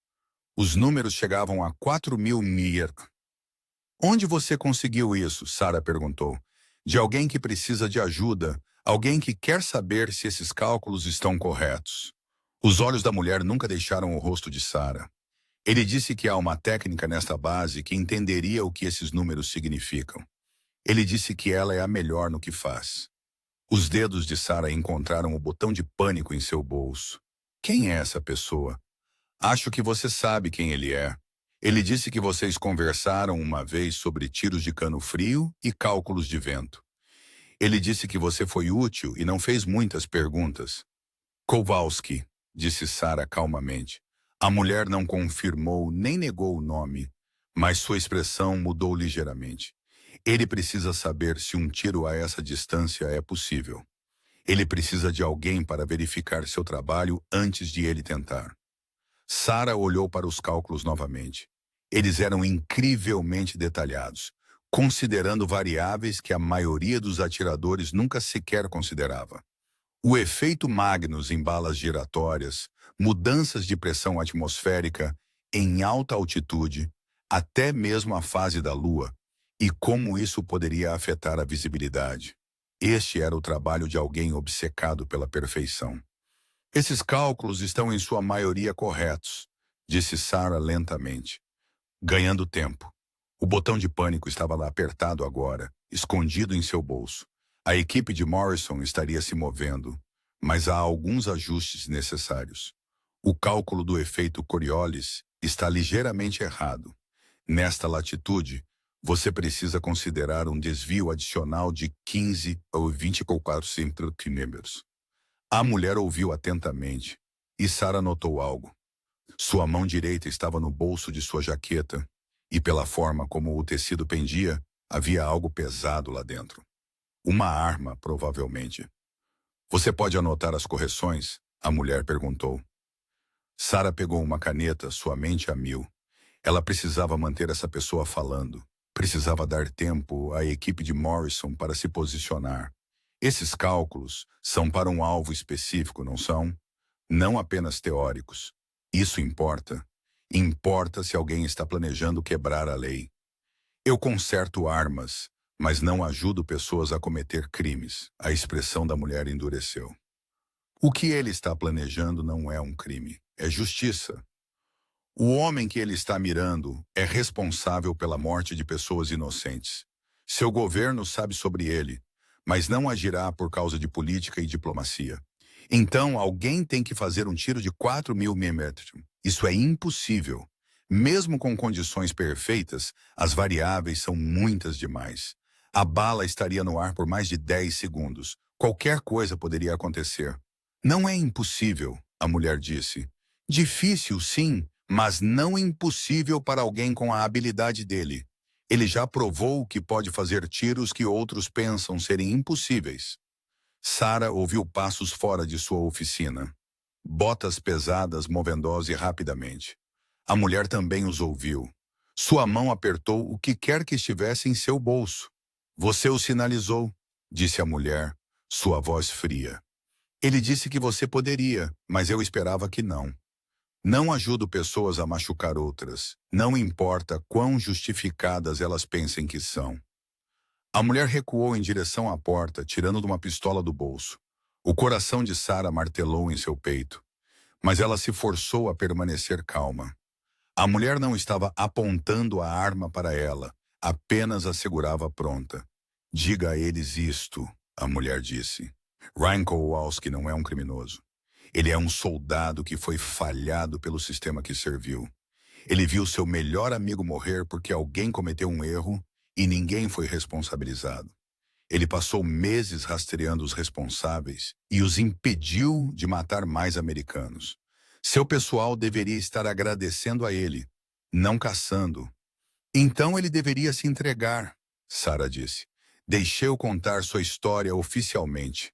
Os números chegavam a 4.000 milhas. "Onde você conseguiu isso?" Sarah perguntou. "De alguém que precisa de ajuda, alguém que quer saber se esses cálculos estão corretos." Os olhos da mulher nunca deixaram o rosto de Sarah. "Ele disse que há uma técnica nesta base que entenderia o que esses números significam. Ele disse que ela é a melhor no que faz." Os dedos de Sarah encontraram o botão de pânico em seu bolso. "Quem é essa pessoa?" "Acho que você sabe quem ele é. Ele disse que vocês conversaram uma vez sobre tiros de cano frio e cálculos de vento. Ele disse que você foi útil e não fez muitas perguntas." "Kowalski", disse Sarah calmamente. A mulher não confirmou nem negou o nome, mas sua expressão mudou ligeiramente. "Ele precisa saber se um tiro a essa distância é possível. Ele precisa de alguém para verificar seu trabalho antes de ele tentar." Sarah olhou para os cálculos novamente. Eles eram incrivelmente detalhados, considerando variáveis que a maioria dos atiradores nunca sequer considerava. O efeito Magnus em balas giratórias, mudanças de pressão atmosférica em alta altitude, até mesmo a fase da Lua, e como isso poderia afetar a visibilidade. Este era o trabalho de alguém obcecado pela perfeição. "Esses cálculos estão em sua maioria corretos", disse Sarah lentamente, ganhando tempo. O botão de pânico estava lá apertado agora, escondido em seu bolso. A equipe de Morrison estaria se movendo, mas há alguns ajustes necessários. O cálculo do efeito Coriolis está ligeiramente errado. Nesta latitude, você precisa considerar um desvio adicional de 15 ou 24 centímetros. A mulher ouviu atentamente, e Sarah notou algo. Sua mão direita estava no bolso de sua jaqueta, e pela forma como o tecido pendia, havia algo pesado lá dentro. Uma arma, provavelmente. "Você pode anotar as correções?" a mulher perguntou. Sarah pegou uma caneta, sua mente a mil. Ela precisava manter essa pessoa falando. Precisava dar tempo à equipe de Morrison para se posicionar. Esses cálculos são para um alvo específico, não são? Não apenas teóricos. Isso importa. Importa se alguém está planejando quebrar a lei. "Eu conserto armas, mas não ajudo pessoas a cometer crimes." A expressão da mulher endureceu. "O que ele está planejando não é um crime, é justiça. O homem que ele está mirando é responsável pela morte de pessoas inocentes. Seu governo sabe sobre ele, mas não agirá por causa de política e diplomacia. Então, alguém tem que fazer um tiro de 4.000 milímetros. Isso é impossível. Mesmo com condições perfeitas, as variáveis são muitas demais. A bala estaria no ar por mais de 10 segundos. Qualquer coisa poderia acontecer. Não é impossível, a mulher disse. Difícil, sim, mas não impossível para alguém com a habilidade dele. Ele já provou que pode fazer tiros que outros pensam serem impossíveis. Sarah ouviu passos fora de sua oficina. Botas pesadas movendo-se rapidamente. A mulher também os ouviu. Sua mão apertou o que quer que estivesse em seu bolso. Você o sinalizou, disse a mulher, sua voz fria. Ele disse que você poderia, mas eu esperava que não. Não ajudo pessoas a machucar outras. Não importa quão justificadas elas pensem que são. A mulher recuou em direção à porta, tirando uma pistola do bolso. O coração de Sarah martelou em seu peito, mas ela se forçou a permanecer calma. A mulher não estava apontando a arma para ela, apenas a segurava pronta. Diga a eles isto, a mulher disse. Ryan Kowalski não é um criminoso. Ele é um soldado que foi falhado pelo sistema que serviu. Ele viu seu melhor amigo morrer porque alguém cometeu um erro e ninguém foi responsabilizado. Ele passou meses rastreando os responsáveis e os impediu de matar mais americanos. Seu pessoal deveria estar agradecendo a ele, não caçando. Então ele deveria se entregar, Sarah disse. Deixei-o contar sua história oficialmente.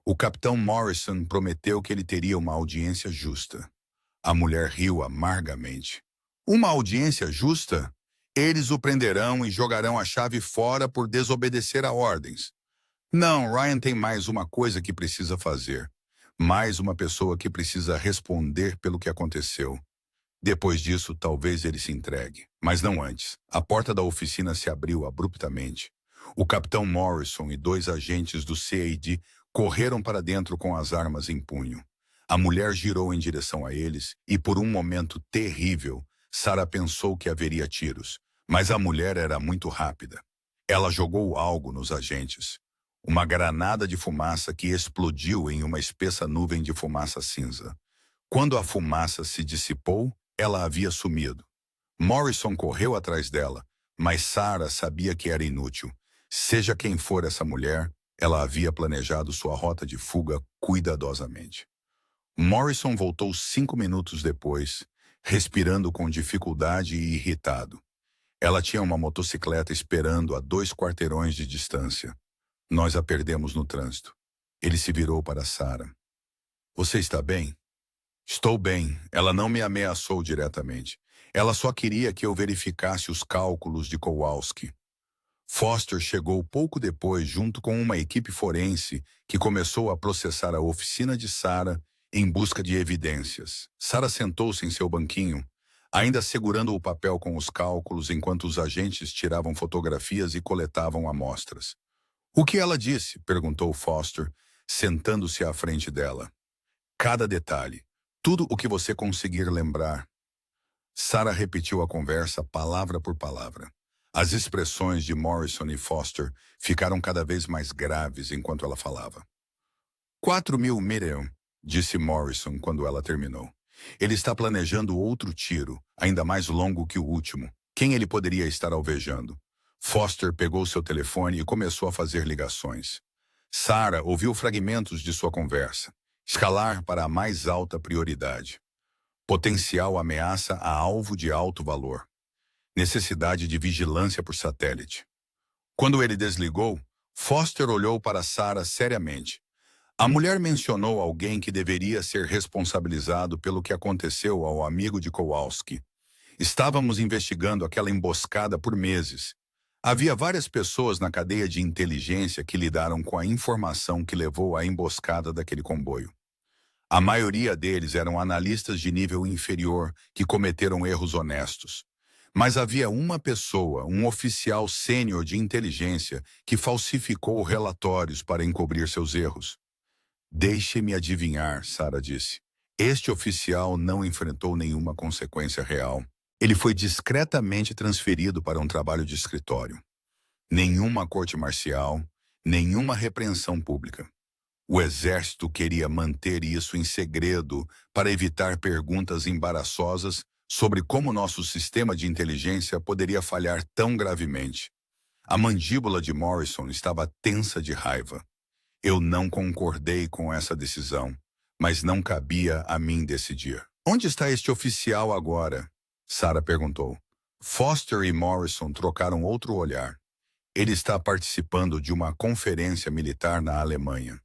O capitão Morrison prometeu que ele teria uma audiência justa. A mulher riu amargamente. Uma audiência justa? Eles o prenderão e jogarão a chave fora por desobedecer a ordens. Não, Ryan tem mais uma coisa que precisa fazer. Mais uma pessoa que precisa responder pelo que aconteceu. Depois disso, talvez ele se entregue. Mas não antes. A porta da oficina se abriu abruptamente. O capitão Morrison e 2 agentes do CAD correram para dentro com as armas em punho. A mulher girou em direção a eles e, por um momento terrível, Sarah pensou que haveria tiros. Mas a mulher era muito rápida. Ela jogou algo nos agentes. Uma granada de fumaça que explodiu em uma espessa nuvem de fumaça cinza. Quando a fumaça se dissipou, ela havia sumido. Morrison correu atrás dela, mas Sarah sabia que era inútil. Seja quem for essa mulher, ela havia planejado sua rota de fuga cuidadosamente. Morrison voltou 5 minutos depois, respirando com dificuldade e irritado. Ela tinha uma motocicleta esperando a 2 quarteirões de distância. Nós a perdemos no trânsito. Ele se virou para Sarah. Você está bem? Estou bem. Ela não me ameaçou diretamente. Ela só queria que eu verificasse os cálculos de Kowalski. Foster chegou pouco depois junto com uma equipe forense que começou a processar a oficina de Sarah em busca de evidências. Sarah sentou-se em seu banquinho, ainda segurando o papel com os cálculos enquanto os agentes tiravam fotografias e coletavam amostras. O que ela disse? Perguntou Foster, sentando-se à frente dela. Cada detalhe. Tudo o que você conseguir lembrar. Sarah repetiu a conversa palavra por palavra. As expressões de Morrison e Foster ficaram cada vez mais graves enquanto ela falava. 4.000 milhões, disse Morrison quando ela terminou. Ele está planejando outro tiro, ainda mais longo que o último. Quem ele poderia estar alvejando? Foster pegou seu telefone e começou a fazer ligações. Sarah ouviu fragmentos de sua conversa. Escalar para a mais alta prioridade. Potencial ameaça a alvo de alto valor. Necessidade de vigilância por satélite. Quando ele desligou, Foster olhou para Sarah seriamente. A mulher mencionou alguém que deveria ser responsabilizado pelo que aconteceu ao amigo de Kowalski. Estávamos investigando aquela emboscada por meses. Havia várias pessoas na cadeia de inteligência que lidaram com a informação que levou à emboscada daquele comboio. A maioria deles eram analistas de nível inferior que cometeram erros honestos. Mas havia uma pessoa, um oficial sênior de inteligência, que falsificou relatórios para encobrir seus erros. Deixe-me adivinhar, Sarah disse. Este oficial não enfrentou nenhuma consequência real. Ele foi discretamente transferido para um trabalho de escritório. Nenhuma corte marcial, Nenhuma repreensão pública. O exército queria manter isso em segredo para evitar perguntas embaraçosas sobre como nosso sistema de inteligência poderia falhar tão gravemente. A mandíbula de Morrison estava tensa de raiva. Eu não concordei com essa decisão, mas não cabia a mim decidir. Onde está este oficial agora? Sarah perguntou. Foster e Morrison trocaram outro olhar. Ele está participando de uma conferência militar na Alemanha.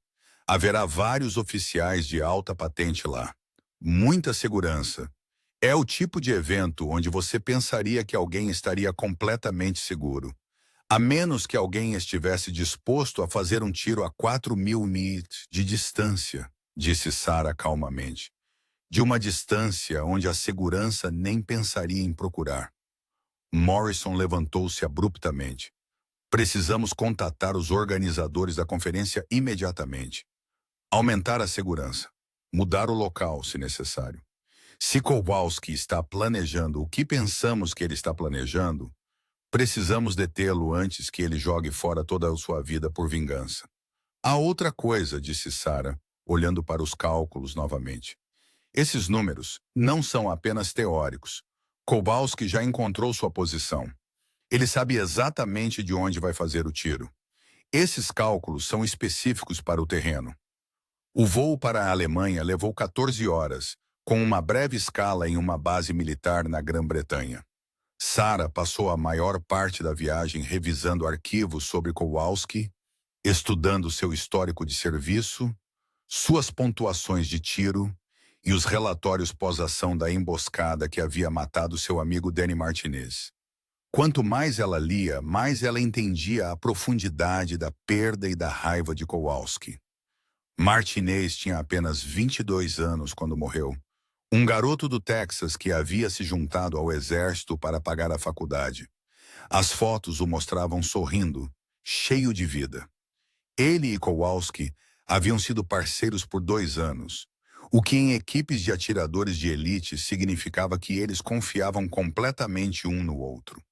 Haverá vários oficiais de alta patente lá. Muita segurança. É o tipo de evento onde você pensaria que alguém estaria completamente seguro. A menos que alguém estivesse disposto a fazer um tiro a 4.000 milhas de distância, disse Sarah calmamente. De uma distância onde a segurança nem pensaria em procurar. Morrison levantou-se abruptamente. Precisamos contatar os organizadores da conferência imediatamente. Aumentar a segurança. Mudar o local, se necessário. Se Kowalski está planejando o que pensamos que ele está planejando, precisamos detê-lo antes que ele jogue fora toda a sua vida por vingança. Há outra coisa, disse Sarah, olhando para os cálculos novamente. Esses números não são apenas teóricos. Kowalski já encontrou sua posição. Ele sabe exatamente de onde vai fazer o tiro. Esses cálculos são específicos para o terreno. O voo para a Alemanha levou 14 horas, com uma breve escala em uma base militar na Grã-Bretanha. Sarah passou a maior parte da viagem revisando arquivos sobre Kowalski, estudando seu histórico de serviço, suas pontuações de tiro e os relatórios pós-ação da emboscada que havia matado seu amigo Danny Martinez. Quanto mais ela lia, mais ela entendia a profundidade da perda e da raiva de Kowalski. Martinez tinha apenas 22 anos quando morreu. Um garoto do Texas que havia se juntado ao exército para pagar a faculdade. As fotos o mostravam sorrindo, cheio de vida. Ele e Kowalski haviam sido parceiros por 2 anos, o que em equipes de atiradores de elite significava que eles confiavam completamente um no outro.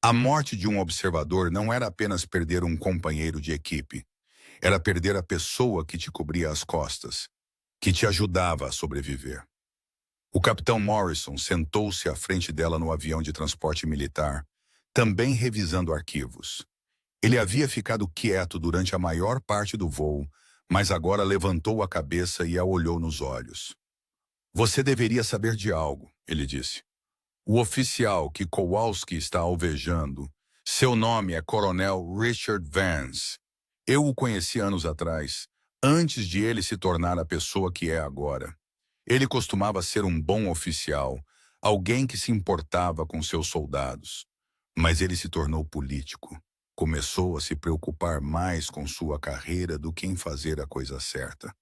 A morte de um observador não era apenas perder um companheiro de equipe. Era perder a pessoa que te cobria as costas, que te ajudava a sobreviver. O capitão Morrison sentou-se à frente dela no avião de transporte militar, também revisando arquivos. Ele havia ficado quieto durante a maior parte do voo, mas agora levantou a cabeça e a olhou nos olhos. Você deveria saber de algo, ele disse. O oficial que Kowalski está alvejando, seu nome é Coronel Richard Vance. Eu o conheci anos atrás, antes de ele se tornar a pessoa que é agora. Ele costumava ser um bom oficial, alguém que se importava com seus soldados. Mas ele se tornou político. Começou a se preocupar mais com sua carreira do que em fazer a coisa certa.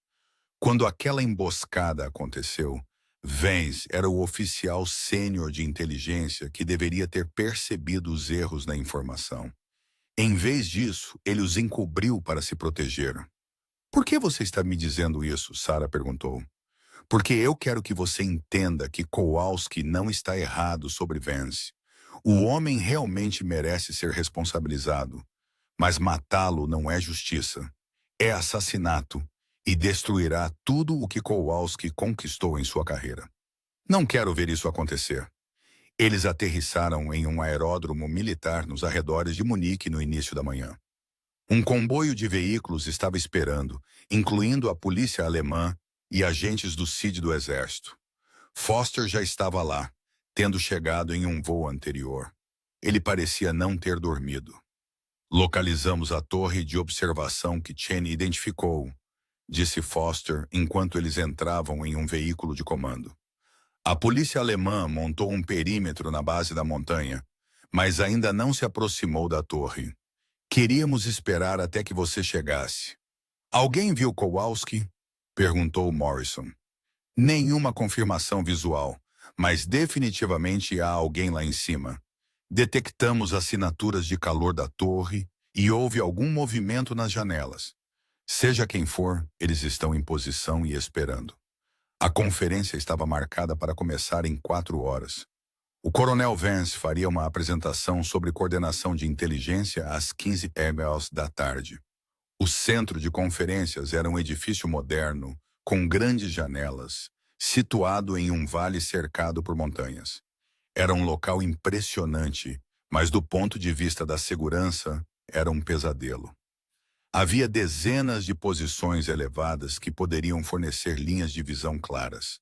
Quando aquela emboscada aconteceu, Vance era o oficial sênior de inteligência que deveria ter percebido os erros na informação. Em vez disso, ele os encobriu para se proteger. Por que você está me dizendo isso? Sarah perguntou. Porque eu quero que você entenda que Kowalski não está errado sobre Vance. O homem realmente merece ser responsabilizado, mas matá-lo não é justiça. É assassinato e destruirá tudo o que Kowalski conquistou em sua carreira. Não quero ver isso acontecer. Eles aterrissaram em um aeródromo militar nos arredores de Munique no início da manhã. Um comboio de veículos estava esperando, incluindo a polícia alemã e agentes do CID do exército. Foster já estava lá, tendo chegado em um voo anterior. Ele parecia não ter dormido. Localizamos a torre de observação que Cheney identificou, disse Foster enquanto eles entravam em um veículo de comando. A polícia alemã montou um perímetro na base da montanha, mas ainda não se aproximou da torre. Queríamos esperar até que você chegasse. Alguém viu Kowalski? Perguntou Morrison. Nenhuma confirmação visual, mas definitivamente há alguém lá em cima. Detectamos assinaturas de calor da torre e houve algum movimento nas janelas. Seja quem for, eles estão em posição e esperando. A conferência estava marcada para começar em 4 horas. O coronel Vance faria uma apresentação sobre coordenação de inteligência às 15 horas da tarde. O centro de conferências era um edifício moderno, com grandes janelas, situado em um vale cercado por montanhas. Era um local impressionante, mas do ponto de vista da segurança, era um pesadelo. Havia dezenas de posições elevadas que poderiam fornecer linhas de visão claras.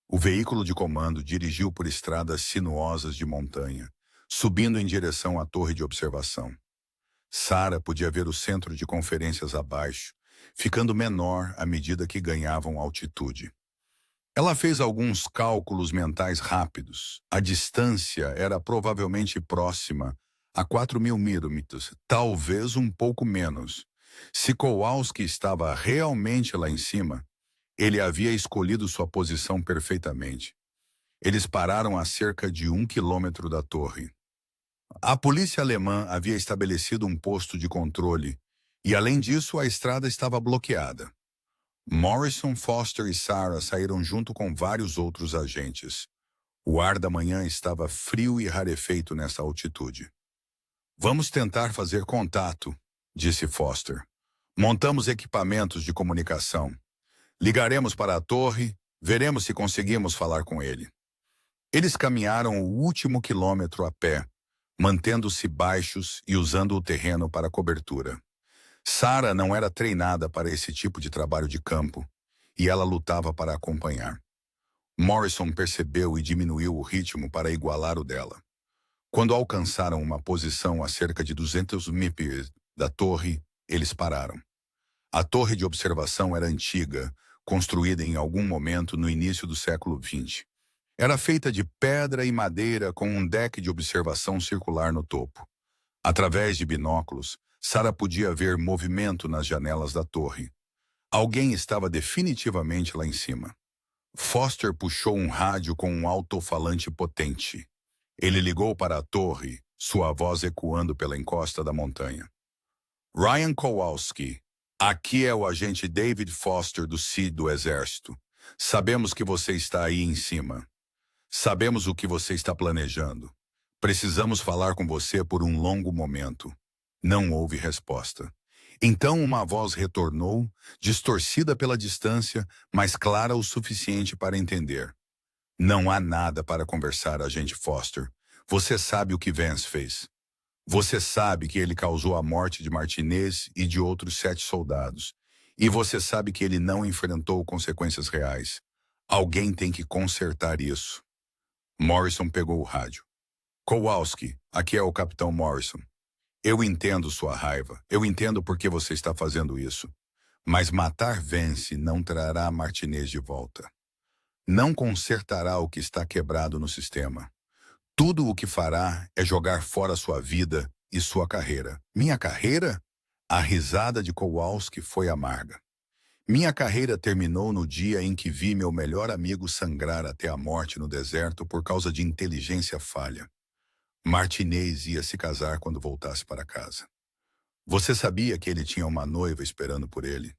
O veículo de comando dirigiu por estradas sinuosas de montanha, subindo em direção à torre de observação. Sarah podia ver o centro de conferências abaixo, ficando menor à medida que ganhavam altitude. Ela fez alguns cálculos mentais rápidos. A distância era provavelmente próxima a 4.000 milímetros, talvez um pouco menos. Se Kowalski estava realmente lá em cima, ele havia escolhido sua posição perfeitamente. Eles pararam a cerca de 1 quilômetro da torre. A polícia alemã havia estabelecido um posto de controle e, além disso, a estrada estava bloqueada. Morrison, Foster e Sarah saíram junto com vários outros agentes. O ar da manhã estava frio e rarefeito nessa altitude. Vamos tentar fazer contato, disse Foster. Montamos equipamentos de comunicação. Ligaremos para a torre, veremos se conseguimos falar com ele. Eles caminharam o último quilômetro a pé, mantendo-se baixos e usando o terreno para cobertura. Sarah não era treinada para esse tipo de trabalho de campo, e ela lutava para acompanhar. Morrison percebeu e diminuiu o ritmo para igualar o dela. Quando alcançaram uma posição a cerca de 200 milhas da torre, eles pararam. A torre de observação era antiga, construída em algum momento no início do século XX. Era feita de pedra e madeira com um deck de observação circular no topo. Através de binóculos, Sarah podia ver movimento nas janelas da torre. Alguém estava definitivamente lá em cima. Foster puxou um rádio com um alto-falante potente. Ele ligou para a torre, sua voz ecoando pela encosta da montanha. Ryan Kowalski, aqui é o agente David Foster do CID do Exército. Sabemos que você está aí em cima. Sabemos o que você está planejando. Precisamos falar com você por um longo momento. Não houve resposta. Então uma voz retornou, distorcida pela distância, mas clara o suficiente para entender. Não há nada para conversar, agente Foster. Você sabe o que Vance fez. Você sabe que ele causou a morte de Martinez e de outros 7 soldados. E você sabe que ele não enfrentou consequências reais. Alguém tem que consertar isso. Morrison pegou o rádio. Kowalski, aqui é o Capitão Morrison. Eu entendo sua raiva. Eu entendo por que você está fazendo isso. Mas matar Vance não trará Martinez de volta. Não consertará o que está quebrado no sistema. Tudo o que fará é jogar fora sua vida e sua carreira. Minha carreira? A risada de Kowalski foi amarga. Minha carreira terminou no dia em que vi meu melhor amigo sangrar até a morte no deserto por causa de inteligência falha. Martinez ia se casar quando voltasse para casa. Você sabia que ele tinha uma noiva esperando por ele?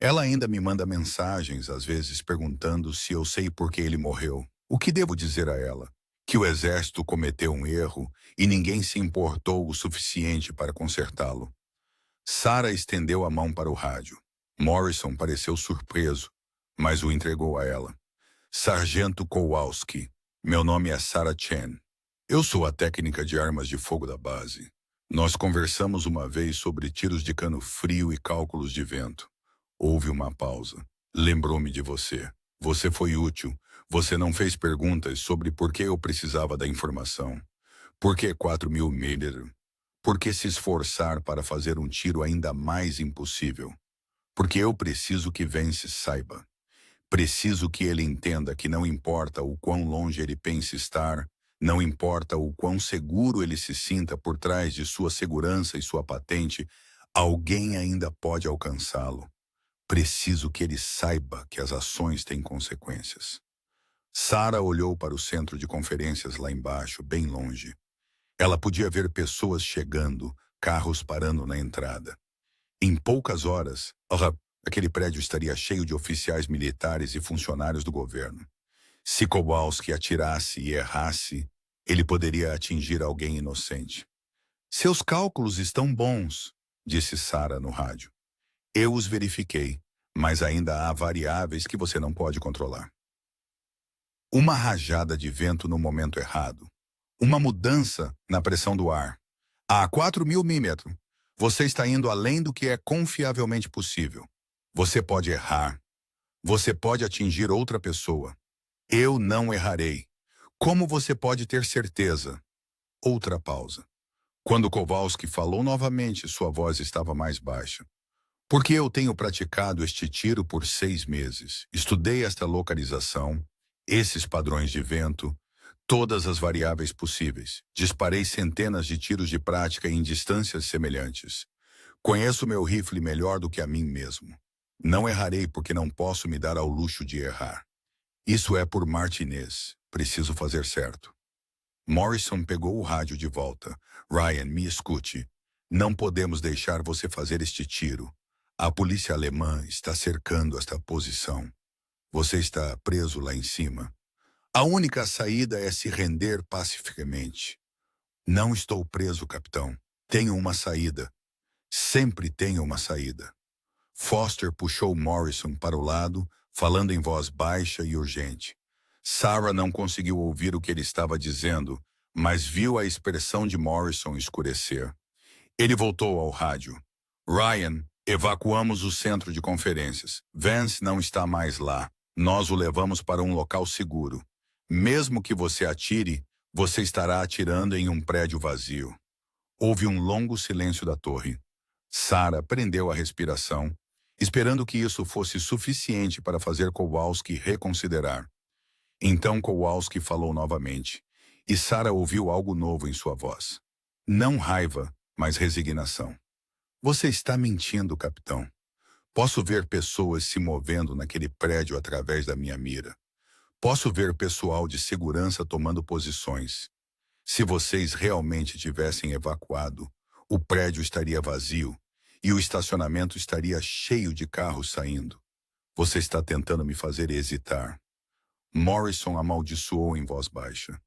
Ela ainda me manda mensagens, às vezes perguntando se eu sei por que ele morreu. O que devo dizer a ela? Que o exército cometeu um erro e ninguém se importou o suficiente para consertá-lo. Sarah estendeu a mão para o rádio. Morrison pareceu surpreso, mas o entregou a ela. Sargento Kowalski, meu nome é Sarah Chen. Eu sou a técnica de armas de fogo da base. Nós conversamos uma vez sobre tiros de cano frio e cálculos de vento. Houve uma pausa. Lembrou-me de você. Você foi útil. Você não fez perguntas sobre por que eu precisava da informação. Por que 4.000 milhas? Por que se esforçar para fazer um tiro ainda mais impossível? Porque eu preciso que Vance saiba. Preciso que ele entenda que não importa o quão longe ele pense estar, não importa o quão seguro ele se sinta por trás de sua segurança e sua patente, alguém ainda pode alcançá-lo. Preciso que ele saiba que as ações têm consequências. Sarah olhou para o centro de conferências lá embaixo, bem longe. Ela podia ver pessoas chegando, carros parando na entrada. Em poucas horas, aquele prédio estaria cheio de oficiais militares e funcionários do governo. Se Kowalski atirasse e errasse, ele poderia atingir alguém inocente. Seus cálculos estão bons, disse Sarah no rádio. Eu os verifiquei, mas ainda há variáveis que você não pode controlar. Uma rajada de vento no momento errado. Uma mudança na pressão do ar. A 4.000 milímetros. Você está indo além do que é confiavelmente possível. Você pode errar. Você pode atingir outra pessoa. Eu não errarei. Como você pode ter certeza? Outra pausa. Quando Kowalski falou novamente, sua voz estava mais baixa. Porque eu tenho praticado este tiro por 6 meses. Estudei esta localização, esses padrões de vento, todas as variáveis possíveis. Disparei centenas de tiros de prática em distâncias semelhantes. Conheço meu rifle melhor do que a mim mesmo. Não errarei porque não posso me dar ao luxo de errar. Isso é por Martinez. Preciso fazer certo. Morrison pegou o rádio de volta. Ryan, me escute. Não podemos deixar você fazer este tiro. A polícia alemã está cercando esta posição. Você está preso lá em cima. A única saída é se render pacificamente. Não estou preso, capitão. Tenho uma saída. Sempre tenho uma saída. Foster puxou Morrison para o lado, falando em voz baixa e urgente. Sarah não conseguiu ouvir o que ele estava dizendo, mas viu a expressão de Morrison escurecer. Ele voltou ao rádio. Ryan, evacuamos o centro de conferências. Vance não está mais lá. Nós o levamos para um local seguro. Mesmo que você atire, você estará atirando em um prédio vazio. Houve um longo silêncio da torre. Sarah prendeu a respiração, esperando que isso fosse suficiente para fazer Kowalski reconsiderar. Então Kowalski falou novamente, e Sarah ouviu algo novo em sua voz. Não raiva, mas resignação. Você está mentindo, capitão. Posso ver pessoas se movendo naquele prédio através da minha mira. Posso ver pessoal de segurança tomando posições. Se vocês realmente tivessem evacuado, o prédio estaria vazio e o estacionamento estaria cheio de carros saindo. Você está tentando me fazer hesitar. Morrison amaldiçoou em voz baixa.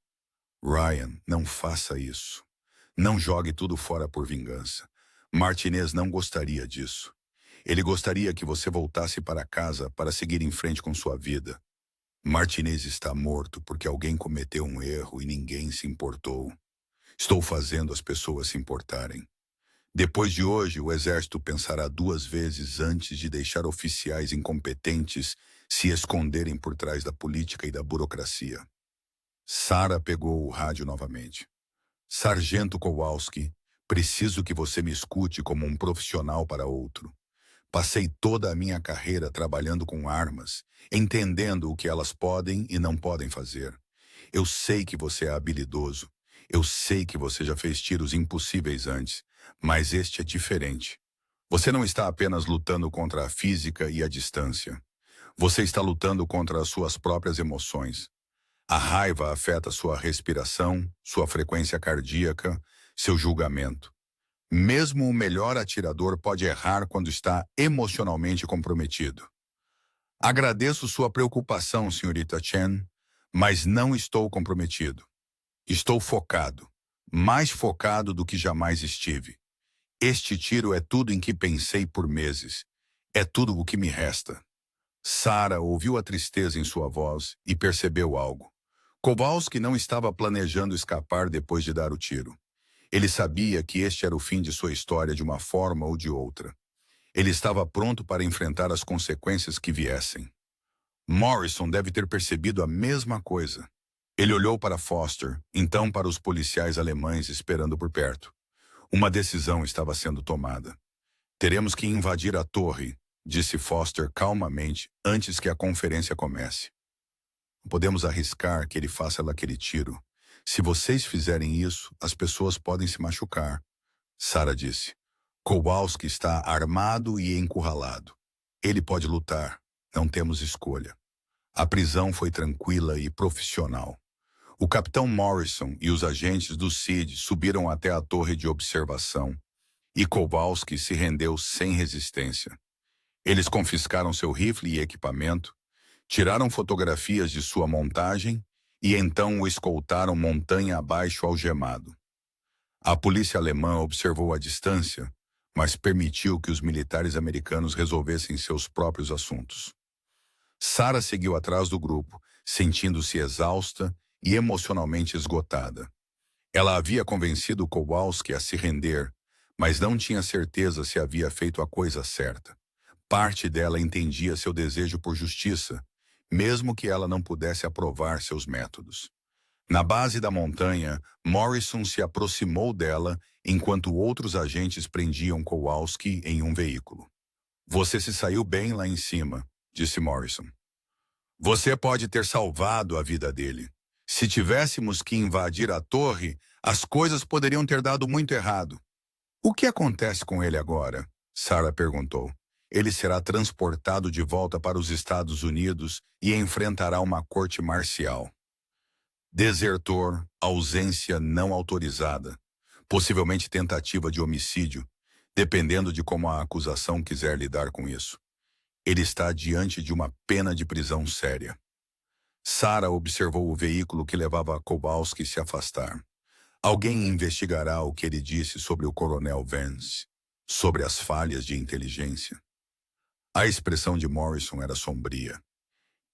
Ryan, não faça isso. Não jogue tudo fora por vingança. Martinez não gostaria disso. Ele gostaria que você voltasse para casa para seguir em frente com sua vida. Martinez está morto porque alguém cometeu um erro e ninguém se importou. Estou fazendo as pessoas se importarem. Depois de hoje, o exército pensará 2 vezes antes de deixar oficiais incompetentes se esconderem por trás da política e da burocracia. Sarah pegou o rádio novamente. Sargento Kowalski, preciso que você me escute como um profissional para outro. Passei toda a minha carreira trabalhando com armas, entendendo o que elas podem e não podem fazer. Eu sei que você é habilidoso. Eu sei que você já fez tiros impossíveis antes, mas este é diferente. Você não está apenas lutando contra a física e a distância. Você está lutando contra as suas próprias emoções. A raiva afeta sua respiração, sua frequência cardíaca, seu julgamento. Mesmo o melhor atirador pode errar quando está emocionalmente comprometido. Agradeço sua preocupação, senhorita Chen, mas não estou comprometido. Estou focado, mais focado do que jamais estive. Este tiro é tudo em que pensei por meses. É tudo o que me resta. Sarah ouviu a tristeza em sua voz e percebeu algo. Kowalski não estava planejando escapar depois de dar o tiro. Ele sabia que este era o fim de sua história de uma forma ou de outra. Ele estava pronto para enfrentar as consequências que viessem. Morrison deve ter percebido a mesma coisa. Ele olhou para Foster, então para os policiais alemães esperando por perto. Uma decisão estava sendo tomada. Teremos que invadir a torre, disse Foster calmamente antes que a conferência comece. Podemos arriscar que ele faça aquele tiro. Se vocês fizerem isso, as pessoas podem se machucar. Sarah disse. Kowalski está armado e encurralado. Ele pode lutar. Não temos escolha. A prisão foi tranquila e profissional. O capitão Morrison e os agentes do CID subiram até a torre de observação e Kowalski se rendeu sem resistência. Eles confiscaram seu rifle e equipamento, tiraram fotografias de sua montagem e então o escoltaram montanha abaixo algemado. A polícia alemã observou à distância, mas permitiu que os militares americanos resolvessem seus próprios assuntos. Sarah seguiu atrás do grupo, sentindo-se exausta e emocionalmente esgotada. Ela havia convencido Kowalski a se render, mas não tinha certeza se havia feito a coisa certa. Parte dela entendia seu desejo por justiça, mesmo que ela não pudesse aprovar seus métodos. Na base da montanha, Morrison se aproximou dela enquanto outros agentes prendiam Kowalski em um veículo. "Você se saiu bem lá em cima", disse Morrison. "Você pode ter salvado a vida dele. Se tivéssemos que invadir a torre, as coisas poderiam ter dado muito errado." "O que acontece com ele agora?" Sarah perguntou. "Ele será transportado de volta para os Estados Unidos e enfrentará uma corte marcial." "Desertor, ausência não autorizada, possivelmente tentativa de homicídio, dependendo de como a acusação quiser lidar com isso. Ele está diante de uma pena de prisão séria." Sarah observou o veículo que levava Kowalski se afastar. Alguém investigará o que ele disse sobre o coronel Vance, sobre as falhas de inteligência. A expressão de Morrison era sombria.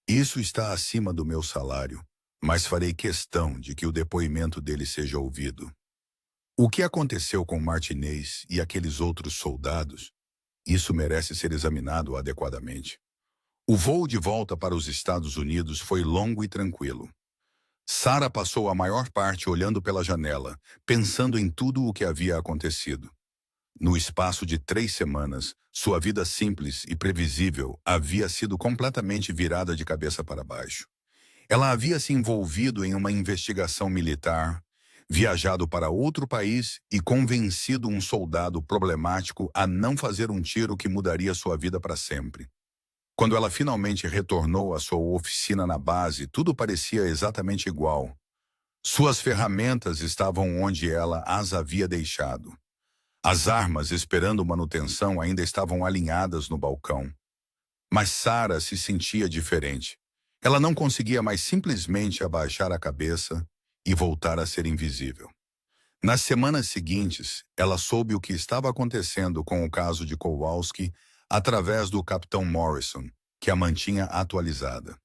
"Isso está acima do meu salário, mas farei questão de que o depoimento dele seja ouvido." "O que aconteceu com Martinez e aqueles outros soldados? Isso merece ser examinado adequadamente." O voo de volta para os Estados Unidos foi longo e tranquilo. Sarah passou a maior parte olhando pela janela, pensando em tudo o que havia acontecido. No espaço de 3 semanas, sua vida simples e previsível havia sido completamente virada de cabeça para baixo. Ela havia se envolvido em uma investigação militar, viajado para outro país e convencido um soldado problemático a não fazer um tiro que mudaria sua vida para sempre. Quando ela finalmente retornou à sua oficina na base, tudo parecia exatamente igual. Suas ferramentas estavam onde ela as havia deixado. As armas esperando manutenção ainda estavam alinhadas no balcão. Mas Sarah se sentia diferente. Ela não conseguia mais simplesmente abaixar a cabeça e voltar a ser invisível. Nas semanas seguintes, ela soube o que estava acontecendo com o caso de Kowalski através do capitão Morrison, que a mantinha atualizada.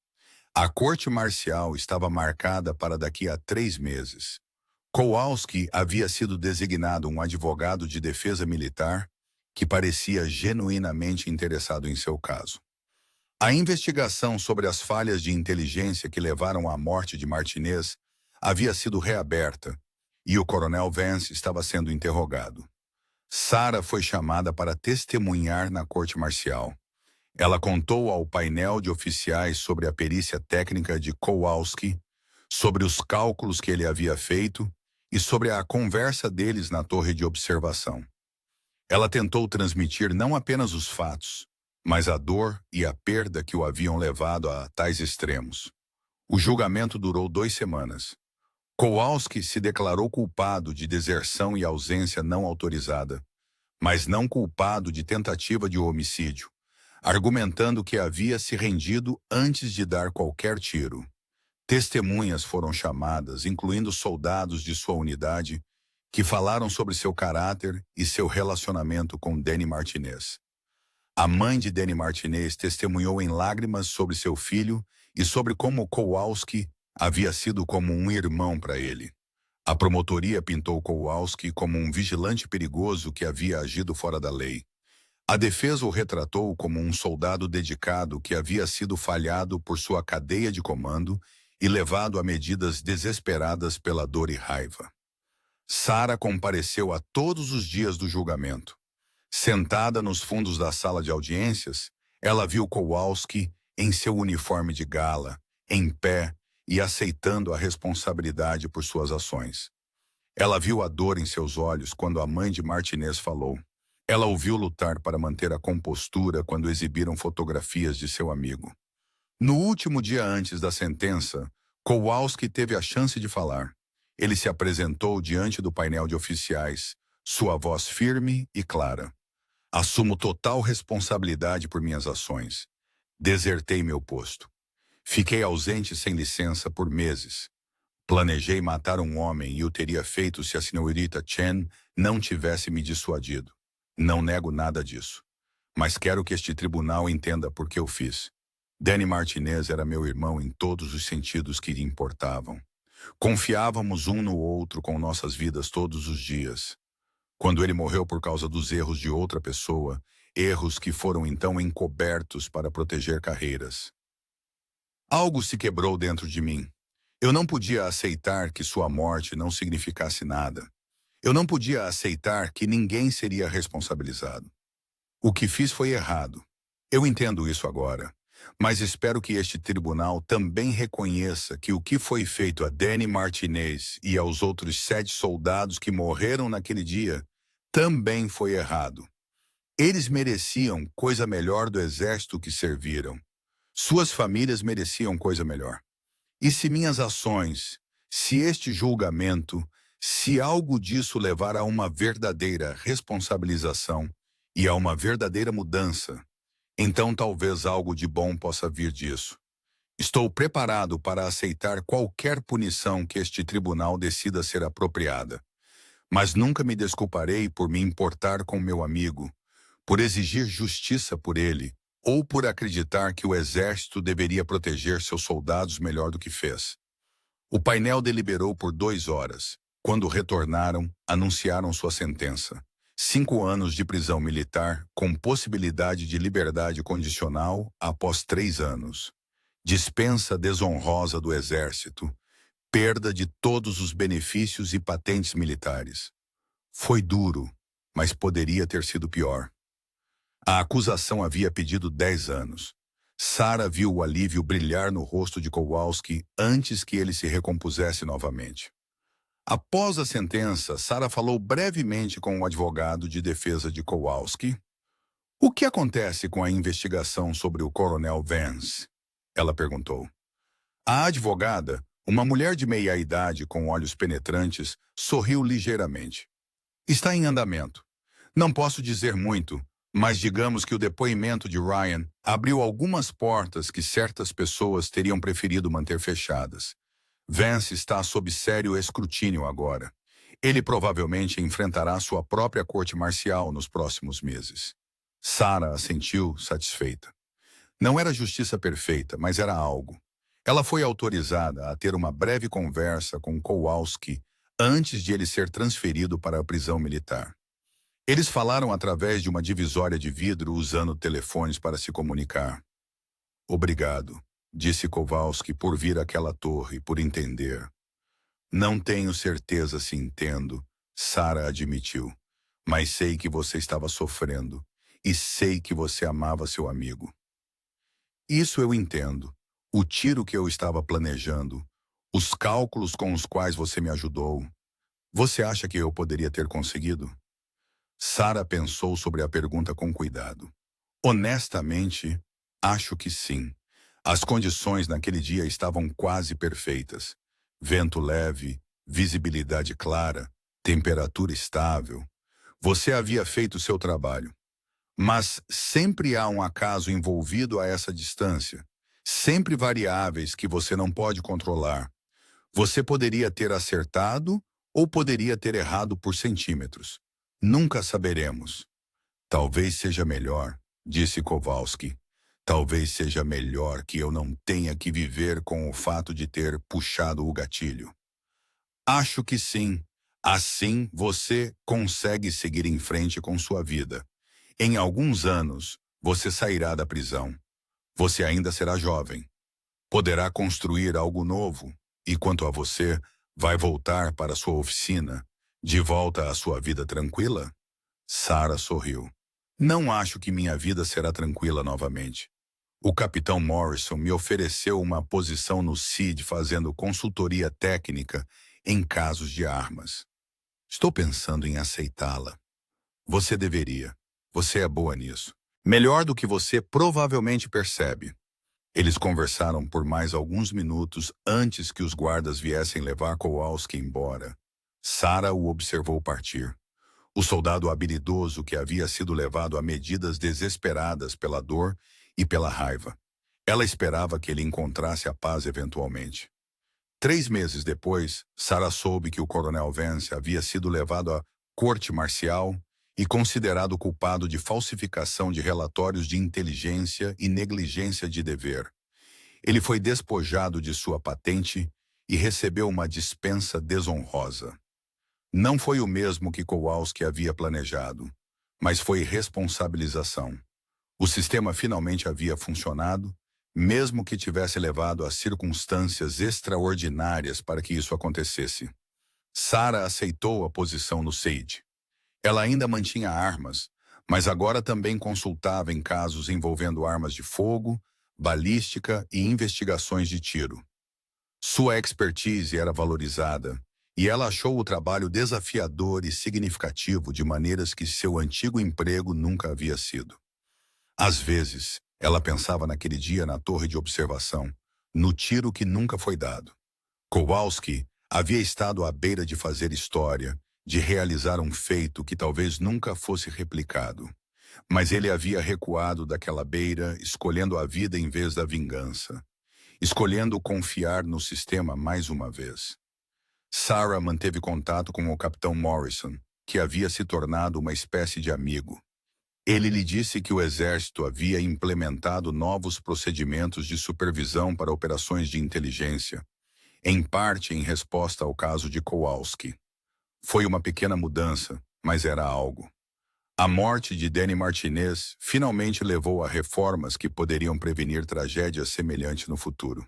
A corte marcial estava marcada para daqui a 3 meses. Kowalski havia sido designado um advogado de defesa militar que parecia genuinamente interessado em seu caso. A investigação sobre as falhas de inteligência que levaram à morte de Martinez havia sido reaberta e o coronel Vance estava sendo interrogado. Sarah foi chamada para testemunhar na corte marcial. Ela contou ao painel de oficiais sobre a perícia técnica de Kowalski, sobre os cálculos que ele havia feito e sobre a conversa deles na torre de observação. Ela tentou transmitir não apenas os fatos, mas a dor e a perda que o haviam levado a tais extremos. O julgamento durou 2 semanas. Kowalski se declarou culpado de deserção e ausência não autorizada, mas não culpado de tentativa de homicídio, argumentando que havia se rendido antes de dar qualquer tiro. Testemunhas foram chamadas, incluindo soldados de sua unidade, que falaram sobre seu caráter e seu relacionamento com Danny Martinez. A mãe de Danny Martinez testemunhou em lágrimas sobre seu filho e sobre como Kowalski havia sido como um irmão para ele. A promotoria pintou Kowalski como um vigilante perigoso que havia agido fora da lei. A defesa o retratou como um soldado dedicado que havia sido falhado por sua cadeia de comando e levado a medidas desesperadas pela dor e raiva. Sarah compareceu a todos os dias do julgamento. Sentada nos fundos da sala de audiências, ela viu Kowalski em seu uniforme de gala, em pé e aceitando a responsabilidade por suas ações. Ela viu a dor em seus olhos quando a mãe de Martinez falou. Ela o viu lutar para manter a compostura quando exibiram fotografias de seu amigo. No último dia antes da sentença, Kowalski teve a chance de falar. Ele se apresentou diante do painel de oficiais, sua voz firme e clara. "Assumo total responsabilidade por minhas ações. Desertei meu posto. Fiquei ausente sem licença por meses. Planejei matar um homem e o teria feito se a senhorita Chen não tivesse me dissuadido. Não nego nada disso. Mas quero que este tribunal entenda por que eu fiz. Danny Martinez era meu irmão em todos os sentidos que lhe importavam. Confiávamos um no outro com nossas vidas todos os dias. Quando ele morreu por causa dos erros de outra pessoa, erros que foram então encobertos para proteger carreiras. Algo se quebrou dentro de mim. Eu não podia aceitar que sua morte não significasse nada. Eu não podia aceitar que ninguém seria responsabilizado. O que fiz foi errado. Eu entendo isso agora. Mas espero que este tribunal também reconheça que o que foi feito a Danny Martinez e aos outros 7 soldados que morreram naquele dia também foi errado. Eles mereciam coisa melhor do exército que serviram. Suas famílias mereciam coisa melhor. E se minhas ações, se este julgamento, se algo disso levar a uma verdadeira responsabilização e a uma verdadeira mudança, então talvez algo de bom possa vir disso. Estou preparado para aceitar qualquer punição que este tribunal decida ser apropriada. Mas nunca me desculparei por me importar com meu amigo, por exigir justiça por ele, ou por acreditar que o exército deveria proteger seus soldados melhor do que fez. O painel deliberou por 2 horas. Quando retornaram, anunciaram sua sentença. 5 anos de prisão militar, com possibilidade de liberdade condicional após 3 anos. Dispensa desonrosa do exército. Perda de todos os benefícios e patentes militares. Foi duro, mas poderia ter sido pior. A acusação havia pedido 10 anos. Sarah viu o alívio brilhar no rosto de Kowalski antes que ele se recompusesse novamente. Após a sentença, Sarah falou brevemente com o advogado de defesa de Kowalski. O que acontece com a investigação sobre o Coronel Vance? Ela perguntou. A advogada, uma mulher de meia-idade com olhos penetrantes, sorriu ligeiramente. Está em andamento. Não posso dizer muito, mas digamos que o depoimento de Ryan abriu algumas portas que certas pessoas teriam preferido manter fechadas. Vance está sob sério escrutínio agora. Ele provavelmente enfrentará sua própria corte marcial nos próximos meses. Sarah assentiu, satisfeita. Não era justiça perfeita, mas era algo. Ela foi autorizada a ter uma breve conversa com Kowalski antes de ele ser transferido para a prisão militar. Eles falaram através de uma divisória de vidro usando telefones para se comunicar. Obrigado, disse Kowalski, por vir àquela torre, por entender. Não tenho certeza se entendo, Sarah admitiu, mas sei que você estava sofrendo e sei que você amava seu amigo. Isso eu entendo. O tiro que eu estava planejando, os cálculos com os quais você me ajudou. Você acha que eu poderia ter conseguido? Sarah pensou sobre a pergunta com cuidado. Honestamente, acho que sim. As condições naquele dia estavam quase perfeitas. Vento leve, visibilidade clara, temperatura estável. Você havia feito seu trabalho. Mas sempre há um acaso envolvido a essa distância. Sempre variáveis que você não pode controlar. Você poderia ter acertado ou poderia ter errado por centímetros. Nunca saberemos. Talvez seja melhor, disse Kowalski. Talvez seja melhor que eu não tenha que viver com o fato de ter puxado o gatilho. Acho que sim. Assim você consegue seguir em frente com sua vida. Em alguns anos, você sairá da prisão. Você ainda será jovem. Poderá construir algo novo. E quanto a você, vai voltar para sua oficina, de volta à sua vida tranquila? Sarah sorriu. Não acho que minha vida será tranquila novamente. O capitão Morrison me ofereceu uma posição no CID fazendo consultoria técnica em casos de armas. Estou pensando em aceitá-la. Você deveria. Você é boa nisso. Melhor do que você provavelmente percebe. Eles conversaram por mais alguns minutos antes que os guardas viessem levar Kowalski embora. Sarah o observou partir. O soldado habilidoso que havia sido levado a medidas desesperadas pela dor e pela raiva. Ela esperava que ele encontrasse a paz eventualmente. 3 meses depois, Sarah soube que o Coronel Vance havia sido levado à corte marcial e considerado culpado de falsificação de relatórios de inteligência e negligência de dever. Ele foi despojado de sua patente e recebeu uma dispensa desonrosa. Não foi o mesmo que Kowalski havia planejado, mas foi responsabilização. O sistema finalmente havia funcionado, mesmo que tivesse levado a circunstâncias extraordinárias para que isso acontecesse. Sarah aceitou a posição no SAID. Ela ainda mantinha armas, mas agora também consultava em casos envolvendo armas de fogo, balística e investigações de tiro. Sua expertise era valorizada, e ela achou o trabalho desafiador e significativo de maneiras que seu antigo emprego nunca havia sido. Às vezes, ela pensava naquele dia na torre de observação, no tiro que nunca foi dado. Kowalski havia estado à beira de fazer história, de realizar um feito que talvez nunca fosse replicado. Mas ele havia recuado daquela beira, escolhendo a vida em vez da vingança. Escolhendo confiar no sistema mais uma vez. Sarah manteve contato com o capitão Morrison, que havia se tornado uma espécie de amigo. Ele lhe disse que o exército havia implementado novos procedimentos de supervisão para operações de inteligência, em parte em resposta ao caso de Kowalski. Foi uma pequena mudança, mas era algo. A morte de Danny Martinez finalmente levou a reformas que poderiam prevenir tragédias semelhantes no futuro.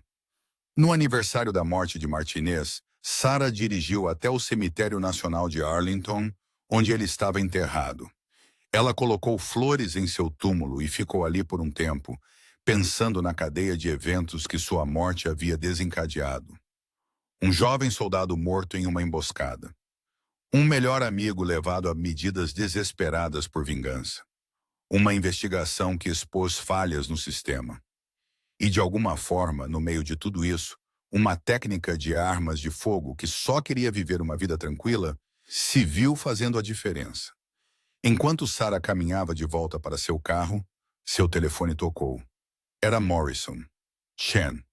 No aniversário da morte de Martinez, Sarah dirigiu até o Cemitério Nacional de Arlington, onde ele estava enterrado. Ela colocou flores em seu túmulo e ficou ali por um tempo, pensando na cadeia de eventos que sua morte havia desencadeado. Um jovem soldado morto em uma emboscada. Um melhor amigo levado a medidas desesperadas por vingança. Uma investigação que expôs falhas no sistema. E de alguma forma, no meio de tudo isso, uma técnica de armas de fogo que só queria viver uma vida tranquila, se viu fazendo a diferença. Enquanto Sarah caminhava de volta para seu carro, seu telefone tocou. Era Morrison. Chen,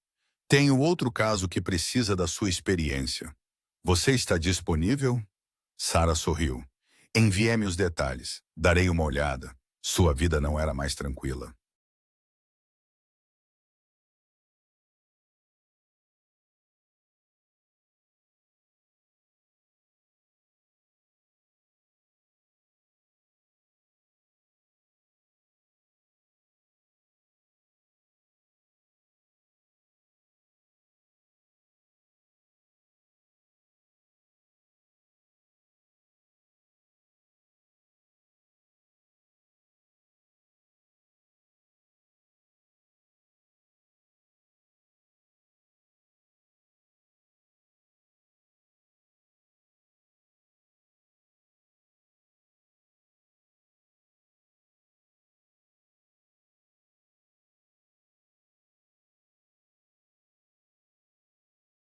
tenho outro caso que precisa da sua experiência. Você está disponível? Sarah sorriu. Envie-me os detalhes. Darei uma olhada. Sua vida não era mais tranquila.